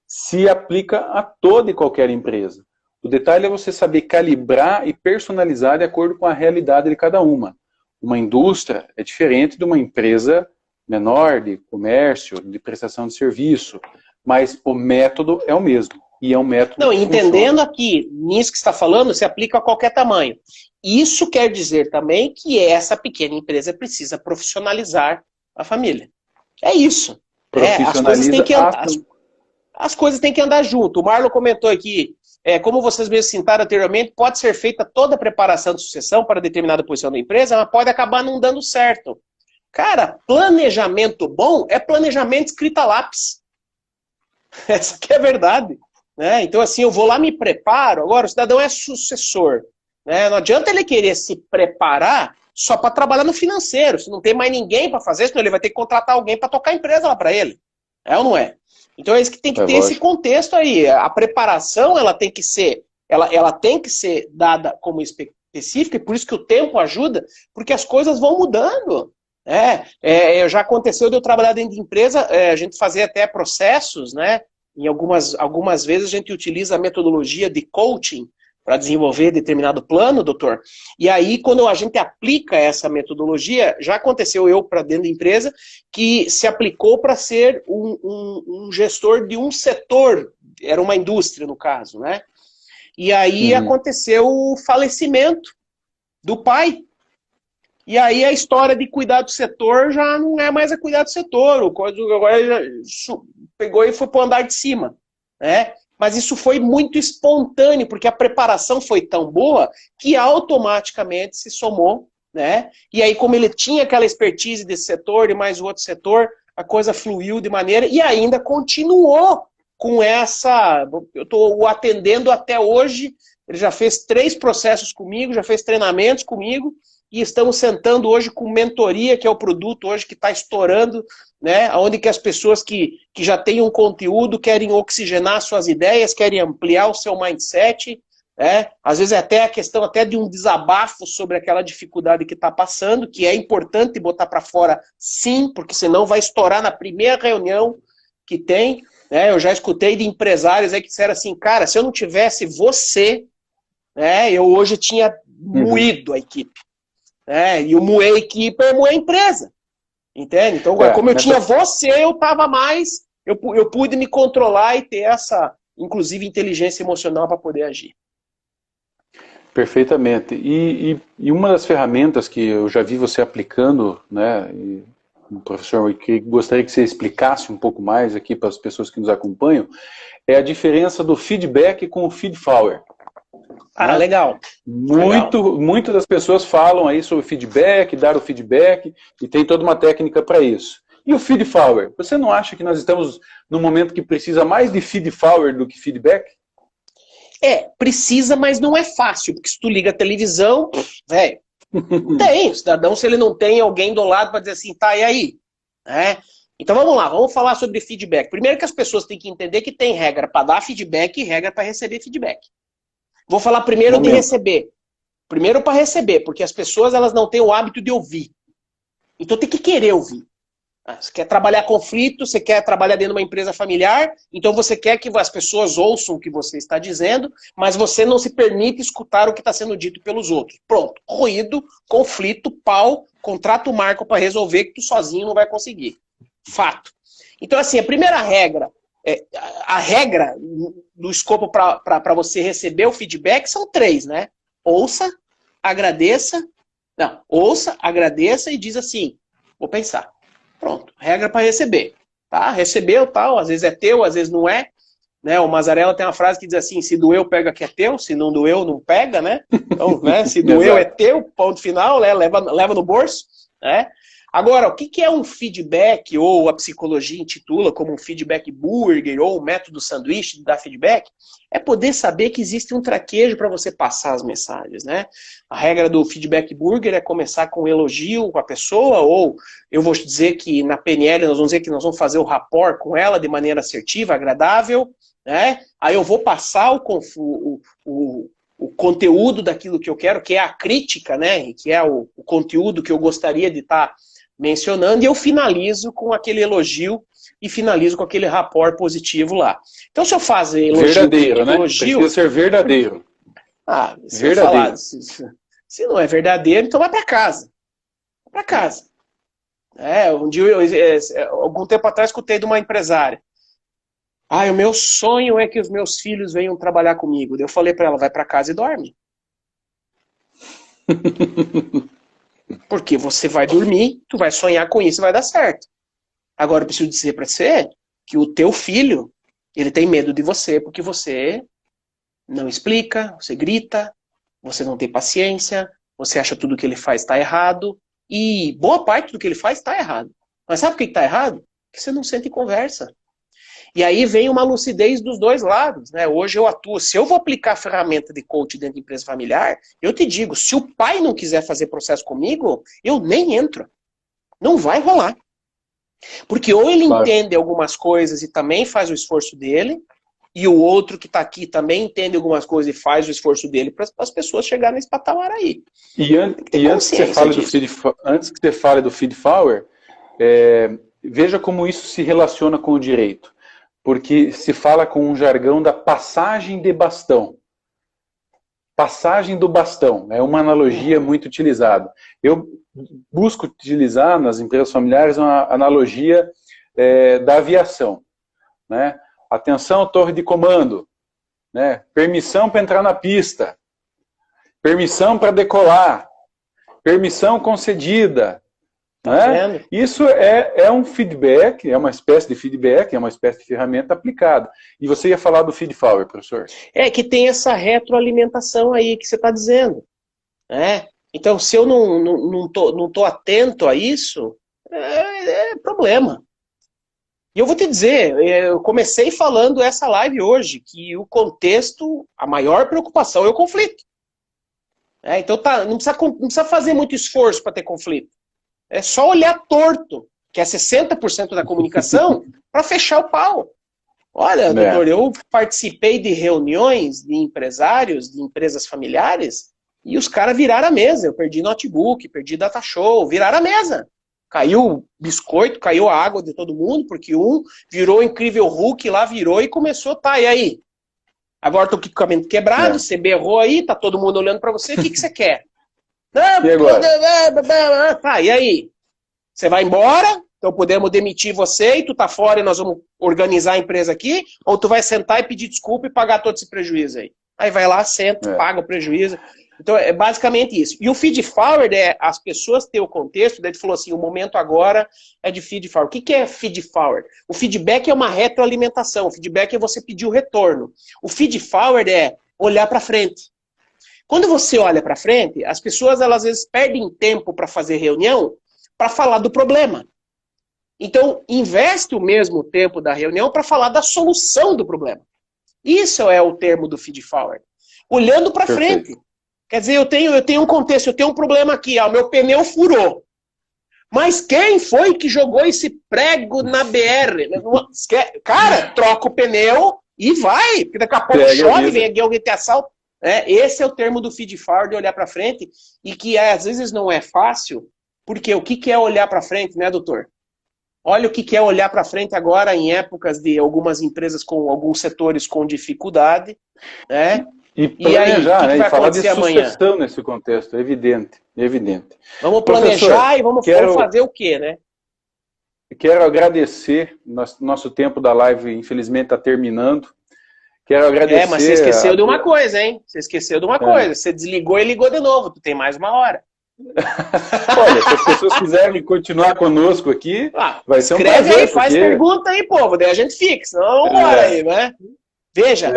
se aplica a toda e qualquer empresa. O detalhe é você saber calibrar e personalizar de acordo com a realidade de cada uma. Uma indústria é diferente de uma empresa menor, de comércio, de prestação de serviço, mas o método é o mesmo. E é um método Não, entendendo aqui, nisso que você está falando, se aplica a qualquer tamanho. Isso quer dizer também que essa pequena empresa precisa profissionalizar a família. É isso. As coisas têm que andar junto. O Marlon comentou aqui, como vocês mesmos citaram anteriormente, pode ser feita toda a preparação de sucessão para determinada posição da empresa, mas pode acabar não dando certo. Cara, planejamento bom é planejamento escrito a lápis. Essa que é a verdade. Né? Então, assim, eu vou lá, me preparo. Agora, o cidadão é sucessor. Né? Não adianta ele querer se preparar só para trabalhar no financeiro. Se não tem mais ninguém para fazer, senão ele vai ter que contratar alguém para tocar a empresa lá para ele. É ou não é? Então, é isso que tem que ter esse contexto aí. A preparação, ela tem que ser dada como específica, e por isso que o tempo ajuda, porque as coisas vão mudando. Já aconteceu de eu trabalhar dentro de empresa, a gente fazer até processos, né? Em algumas vezes a gente utiliza a metodologia de coaching para desenvolver determinado plano, doutor. E aí, quando a gente aplica essa metodologia, já aconteceu eu para dentro da empresa, que se aplicou para ser um gestor de um setor, era uma indústria no caso, né? E aí aconteceu o falecimento do pai. E aí a história de cuidar do setor já não é mais a cuidar do setor. Agora ele pegou e foi para o andar de cima. Né? Mas isso foi muito espontâneo, porque a preparação foi tão boa que automaticamente se somou. Né? E aí, como ele tinha aquela expertise desse setor e mais o outro setor, a coisa fluiu de maneira e ainda continuou com essa... Eu estou o atendendo até hoje, ele já fez 3 processos comigo, já fez treinamentos comigo, e estamos sentando hoje com mentoria, que é o produto hoje que está estourando, né? Onde que as pessoas que já têm um conteúdo querem oxigenar suas ideias, querem ampliar o seu mindset, Às vezes é até a questão até de um desabafo sobre aquela dificuldade que está passando, que é importante botar para fora sim, porque senão vai estourar na primeira reunião que tem. Eu já escutei de empresários aí que disseram assim, cara, se eu não tivesse você, eu hoje tinha moído a equipe. E o moer a equipe é moer a empresa. Entende? Então, agora, como eu tinha você, eu estava mais... Eu pude me controlar e ter essa, inclusive, inteligência emocional para poder agir. Perfeitamente. E uma das ferramentas que eu já vi você aplicando, né, e, professor, que gostaria que você explicasse um pouco mais aqui para as pessoas que nos acompanham, é a diferença do feedback com o feedforward. Ah, né? Legal. Muito das pessoas falam aí sobre feedback, dar o feedback, e tem toda uma técnica para isso. E o feedforward? Você não acha que nós estamos num momento que precisa mais de feedforward do que feedback? Precisa, mas não é fácil, porque se tu liga a televisão, velho, não tem. O cidadão, se ele não tem alguém do lado para dizer assim, tá, e aí? Então vamos lá, vamos falar sobre feedback. Primeiro que as pessoas têm que entender que tem regra para dar feedback e regra para receber feedback. Vou falar primeiro de receber. Primeiro para receber, porque as pessoas elas não têm o hábito de ouvir. Então tem que querer ouvir. Você quer trabalhar conflito, você quer trabalhar dentro de uma empresa familiar, então você quer que as pessoas ouçam o que você está dizendo, mas você não se permite escutar o que está sendo dito pelos outros. Pronto, ruído, conflito, pau, contrato marco para resolver que tu sozinho não vai conseguir. Fato. Então assim, a primeira regra, a regra do escopo para você receber o feedback são 3, né? Ouça, agradeça e diz assim, vou pensar. Pronto, regra para receber. Tá? Recebeu, tal, às vezes é teu, às vezes não é. Né? O Mazzarella tem uma frase que diz assim, se doeu, pega que é teu, se não doeu, não pega, né? Então, né, se doeu é teu, ponto final, né? leva no bolso. Né? Agora, o que é um feedback, ou a psicologia intitula como um feedback burger, ou o método sanduíche de dar feedback, é poder saber que existe um traquejo para você passar as mensagens, né? A regra do feedback burger é começar com um elogio com a pessoa, ou eu vou dizer que na PNL nós vamos dizer que nós vamos fazer o rapport com ela de maneira assertiva, agradável, né? Aí eu vou passar o conteúdo daquilo que eu quero, que é a crítica, né? Que é o conteúdo que eu gostaria de estar mencionando, e eu finalizo com aquele elogio e finalizo com aquele rapport positivo lá. Então, se eu fazer elogio... Verdadeiro, né? Precisa ser verdadeiro. Se verdadeiro. Eu falar, se não é verdadeiro, então vai para casa. Vai para casa. Algum tempo atrás, escutei de uma empresária. O meu sonho é que os meus filhos venham trabalhar comigo. Eu falei para ela, vai para casa e dorme. Porque você vai dormir, tu vai sonhar com isso e vai dar certo. Agora eu preciso dizer para você que o teu filho, ele tem medo de você porque você não explica, você grita, você não tem paciência, você acha tudo que ele faz está errado, e boa parte do que ele faz está errado. Mas sabe por que está errado? Porque você não sente conversa. E aí vem uma lucidez dos dois lados, né? Hoje eu atuo, se eu vou aplicar a ferramenta de coach dentro de empresa familiar, eu te digo, se o pai não quiser fazer processo comigo, eu nem entro. Não vai rolar. Porque ou ele entende algumas coisas e também faz o esforço dele, e o outro que está aqui também entende algumas coisas e faz o esforço dele para as pessoas chegarem nesse patamar aí. E antes que você fale do feedforward, veja como isso se relaciona com o direito. Porque se fala com um jargão da passagem de bastão. Passagem do bastão, é uma analogia muito utilizada. Eu busco utilizar nas empresas familiares uma analogia da aviação. Né? Atenção, torre de comando. Né? Permissão para entrar na pista. Permissão para decolar. Permissão concedida. Né? Isso é um feedback, é uma espécie de feedback, é uma espécie de ferramenta aplicada. E você ia falar do feedforward, professor? Que tem essa retroalimentação aí que você está dizendo. Né? Então, se eu não tô atento a isso, é problema. E eu vou te dizer, eu comecei falando essa live hoje, que o contexto, a maior preocupação é o conflito. Então não precisa fazer muito esforço para ter conflito. É só olhar torto, que é 60% da comunicação, para fechar o pau. Olha, doutor, eu participei de reuniões de empresários, de empresas familiares, e os caras viraram a mesa. Eu perdi notebook, perdi data show, viraram a mesa. Caiu biscoito, caiu a água de todo mundo, porque um virou o incrível Hulk lá, virou e começou, tá, e aí? Agora tô com o equipamento quebrado, você berrou aí, tá todo mundo olhando pra você, o que você quer? Não, e agora? Tá, e aí? Você vai embora, então podemos demitir você e tu tá fora e nós vamos organizar a empresa aqui, ou tu vai sentar e pedir desculpa e pagar todo esse prejuízo aí? Aí vai lá, senta, paga o prejuízo. Então é basicamente isso. E o feed forward é as pessoas terem o contexto, daí ele falou assim, o momento agora é de feed forward. O que é feed forward? O feedback é uma retroalimentação, o feedback é você pedir o retorno. O feed forward é olhar para frente. Quando você olha para frente, as pessoas elas, às vezes perdem tempo para fazer reunião para falar do problema. Então, investe o mesmo tempo da reunião para falar da solução do problema. Isso é o termo do feed forward. Olhando para frente. Quer dizer, eu tenho um contexto, eu tenho um problema aqui, ó, meu pneu furou. Mas quem foi que jogou esse prego na BR? Cara, troca o pneu e vai, porque daqui a pouco chove, vem aqui alguém te assalta. Esse é o termo do feed forward, olhar para frente, e que às vezes não é fácil, porque o que é olhar para frente, né, doutor? Olha o que é olhar para frente agora em épocas de algumas empresas com alguns setores com dificuldade, né? E planejar, e aí, e falar de sucessão nesse contexto, evidente. Vamos planejar e vamos fazer o quê, né? Quero agradecer, nosso tempo da live infelizmente está terminando. Quero agradecer... mas você esqueceu de uma coisa, hein? Você esqueceu de uma coisa, você desligou e ligou de novo, tu tem mais uma hora. Olha, se as pessoas quiserem continuar conosco aqui, vai ser um prazer. Escreve aí, faz pergunta aí, povo, daí a gente fica, senão bora aí, né? Veja,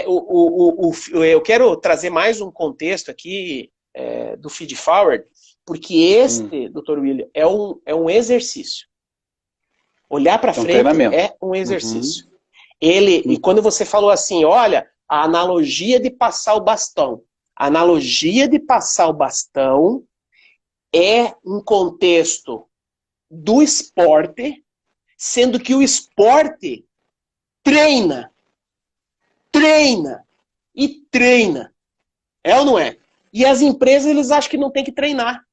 eu quero trazer mais um contexto aqui do feed forward, porque este, Dr. William, é um exercício. Olhar para frente é um exercício. E quando você falou assim, olha, a analogia de passar o bastão. A analogia de passar o bastão é um contexto do esporte, sendo que o esporte treina. É ou não é? E as empresas, eles acham que não tem que treinar.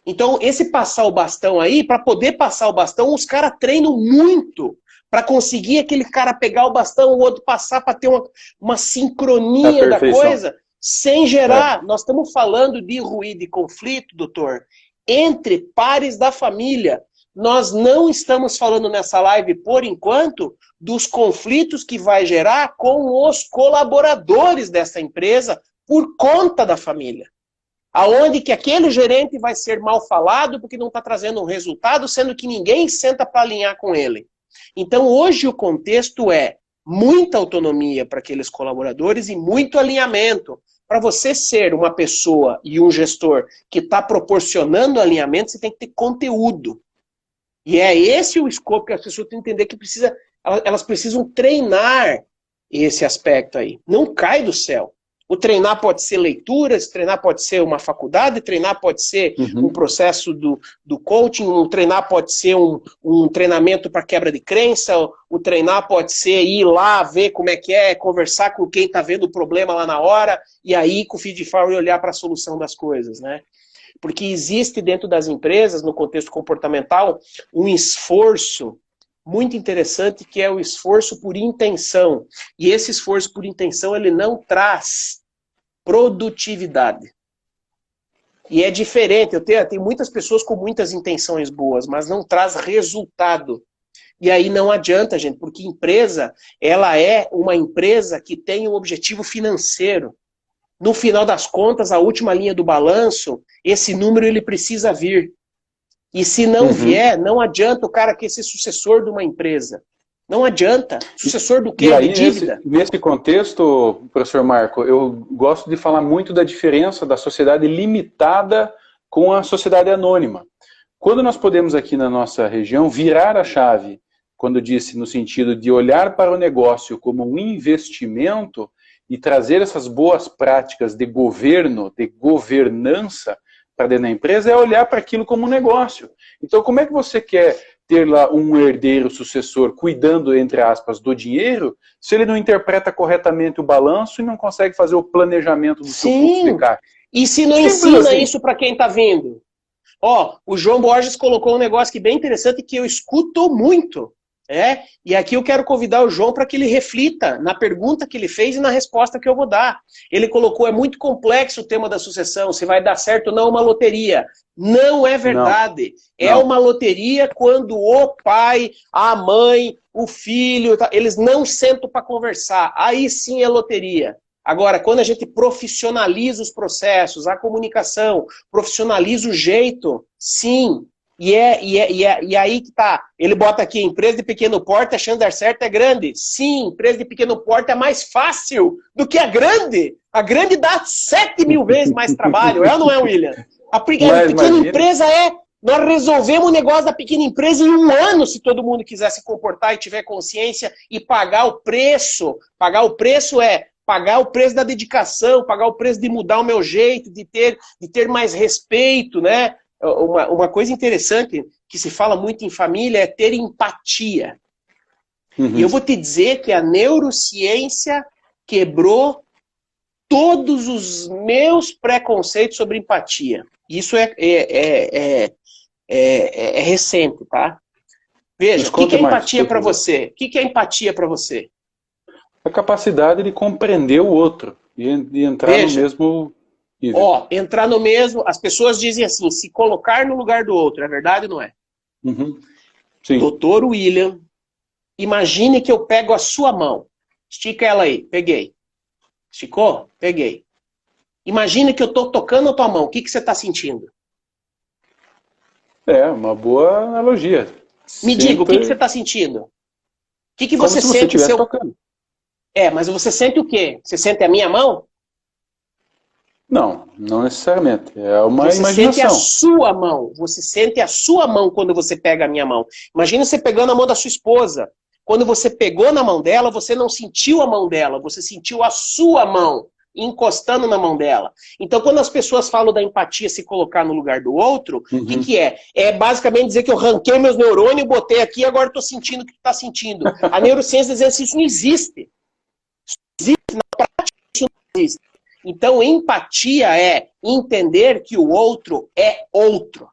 Então, esse passar o bastão aí, para poder passar o bastão, os caras treinam muito para conseguir aquele cara pegar o bastão, o outro passar, para ter uma sincronia da coisa, sem gerar. Nós estamos falando de ruído e conflito, doutor, entre pares da família. Nós não estamos falando nessa live, por enquanto, dos conflitos que vai gerar com os colaboradores dessa empresa por conta da família. Aonde que aquele gerente vai ser mal falado porque não está trazendo um resultado, sendo que ninguém senta para alinhar com ele. Então, hoje o contexto é muita autonomia para aqueles colaboradores e muito alinhamento. Para você ser uma pessoa e um gestor que está proporcionando alinhamento, você tem que ter conteúdo. E é esse o escopo que as pessoas têm que entender que elas precisam treinar esse aspecto aí. Não cai do céu. O treinar pode ser leituras, treinar pode ser uma faculdade, treinar pode ser um processo do coaching, o treinar pode ser um treinamento para quebra de crença, o treinar pode ser ir lá, ver como é que é, conversar com quem está vendo o problema lá na hora, e aí com o feed forward olhar para a solução das coisas, né? Porque existe dentro das empresas, no contexto comportamental, um esforço muito interessante, que é o esforço por intenção. E esse esforço por intenção, ele não traz produtividade. E é diferente, eu tenho muitas pessoas com muitas intenções boas, mas não traz resultado. E aí não adianta, gente, porque empresa, ela é uma empresa que tem um objetivo financeiro. No final das contas, a última linha do balanço, esse número ele precisa vir. E se não vier, não adianta o cara querer ser sucessor de uma empresa. Não adianta. Sucessor do quê? E aí, de dívida. nesse contexto, professor Marco, eu gosto de falar muito da diferença da sociedade limitada com a sociedade anônima. Quando nós podemos aqui na nossa região virar a chave, quando eu disse no sentido de olhar para o negócio como um investimento e trazer essas boas práticas de governo, de governança, para dentro da empresa, é olhar para aquilo como um negócio. Então, como é que você quer ter lá um herdeiro sucessor cuidando, entre aspas, do dinheiro, se ele não interpreta corretamente o balanço e não consegue fazer o planejamento do seu fluxo de caixa? E se não Simples ensina assim. isso para quem está vindo? Ó, o João Borges colocou um negócio que é bem interessante que eu escuto muito. E aqui eu quero convidar o João para que ele reflita na pergunta que ele fez e na resposta que eu vou dar. Ele colocou, é muito complexo o tema da sucessão, se vai dar certo ou não uma loteria. Não é verdade. Não. É uma loteria quando o pai, a mãe, o filho, eles não sentam para conversar. Aí sim é loteria. Agora, quando a gente profissionaliza os processos, a comunicação, profissionaliza o jeito, sim. E aí que tá. Ele bota aqui, empresa de pequeno porte, a chance de dar certo é grande. Sim, empresa de pequeno porte é mais fácil do que a grande. A grande dá 7.000 vezes mais trabalho, é ou não é, William? A pequena empresa nós resolvemos o negócio da pequena empresa em 1 ano, se todo mundo quiser se comportar e tiver consciência e pagar o preço. Pagar o preço é pagar o preço da dedicação, pagar o preço de mudar o meu jeito, de ter mais respeito, né? Uma coisa interessante que se fala muito em família é ter empatia. E eu vou te dizer que a neurociência quebrou todos os meus preconceitos sobre empatia. Isso é recente, tá? Veja, o que é empatia para você? O que é empatia para você? A capacidade de compreender o outro e entrar no mesmo nível. Ó, entrar no mesmo... As pessoas dizem assim, se colocar no lugar do outro, é verdade ou não é? Sim. Doutor William, imagine que eu pego a sua mão. Estica ela aí, peguei. Esticou? Peguei. Imagine que eu estou tocando a tua mão, o que você está sentindo? É, uma boa analogia. Me diga, o que você está sentindo? O que você Como se sente? Você estivesse tocando. Mas você sente o quê? Você sente a minha mão? Não, não necessariamente. É uma você imaginação. Sente a sua mão. Você sente a sua mão quando você pega a minha mão. Imagina você pegando a mão da sua esposa. Quando você pegou na mão dela, você não sentiu a mão dela, você sentiu a sua mão encostando na mão dela. Então, quando as pessoas falam da empatia se colocar no lugar do outro, o que é? É basicamente dizer que eu ranquei meus neurônios, botei aqui e agora estou sentindo o que está sentindo. A neurociência diz que isso não existe. Na prática, isso não existe. Então, empatia é entender que o outro é outro.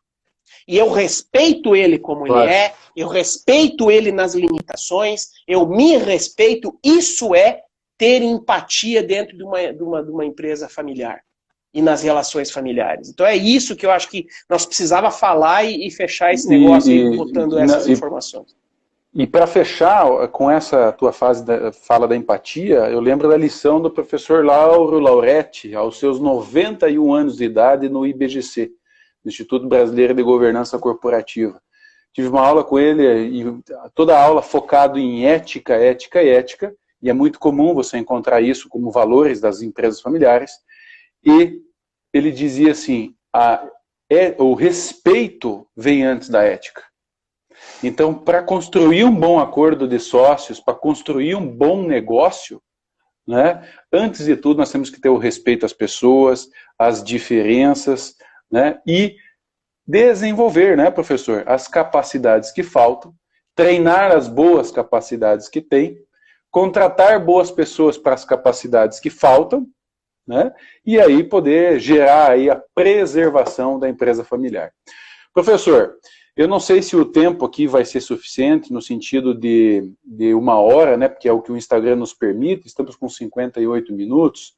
E eu respeito ele como ele é, eu respeito ele nas limitações, eu me respeito. Isso é ter empatia dentro de uma empresa familiar e nas relações familiares. Então é isso que eu acho que nós precisava falar e fechar esse negócio aí, botando essas informações. E para fechar com essa tua fala da empatia, eu lembro da lição do professor Lauro Lauretti, aos seus 91 anos de idade, no IBGC, Instituto Brasileiro de Governança Corporativa. Tive uma aula com ele, e toda a aula focada em ética, ética e ética, e é muito comum você encontrar isso como valores das empresas familiares, e ele dizia assim, o respeito vem antes da ética. Então, para construir um bom acordo de sócios, para construir um bom negócio, né, antes de tudo nós temos que ter o respeito às pessoas, às diferenças, né, e desenvolver, né, professor, as capacidades que faltam, treinar as boas capacidades que tem, contratar boas pessoas para as capacidades que faltam, né, e aí poder gerar aí a preservação da empresa familiar. Professor, eu não sei se o tempo aqui vai ser suficiente no sentido de 1 hora, né, porque é o que o Instagram nos permite, estamos com 58 minutos.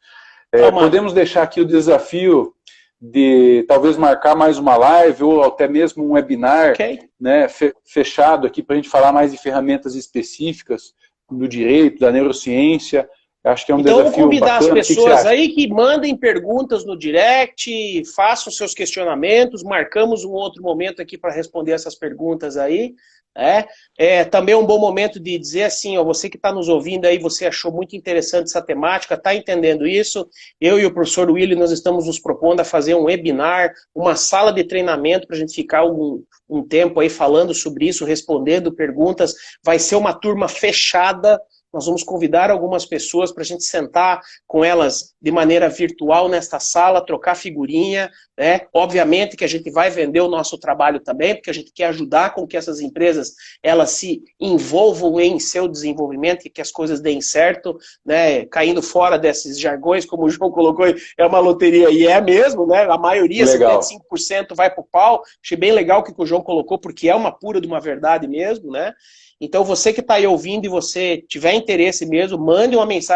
Podemos deixar aqui o desafio de talvez marcar mais uma live ou até mesmo um webinar, né, fechado aqui para a gente falar mais de ferramentas específicas do direito, da neurociência. Acho que é um desafio bacana. Então, vou convidar as pessoas aí que mandem perguntas no direct, façam seus questionamentos, marcamos um outro momento aqui para responder essas perguntas aí. Também é um bom momento de dizer assim, ó, você que está nos ouvindo aí, você achou muito interessante essa temática, está entendendo isso? Eu e o professor Willy, nós estamos nos propondo a fazer um webinar, uma sala de treinamento para a gente ficar um tempo aí falando sobre isso, respondendo perguntas. Vai ser uma turma fechada, Nós vamos convidar algumas pessoas para a gente sentar com elas de maneira virtual nesta sala, trocar figurinha, né? Obviamente que a gente vai vender o nosso trabalho também, porque a gente quer ajudar com que essas empresas elas se envolvam em seu desenvolvimento e que as coisas deem certo, né? Caindo fora desses jargões, como o João colocou, é uma loteria e é mesmo, né? A maioria, legal. 75% vai para o pau. Achei bem legal o que o João colocou, porque é uma pura de uma verdade mesmo, né? Então, você que está aí ouvindo e você tiver interesse mesmo, mande uma mensagem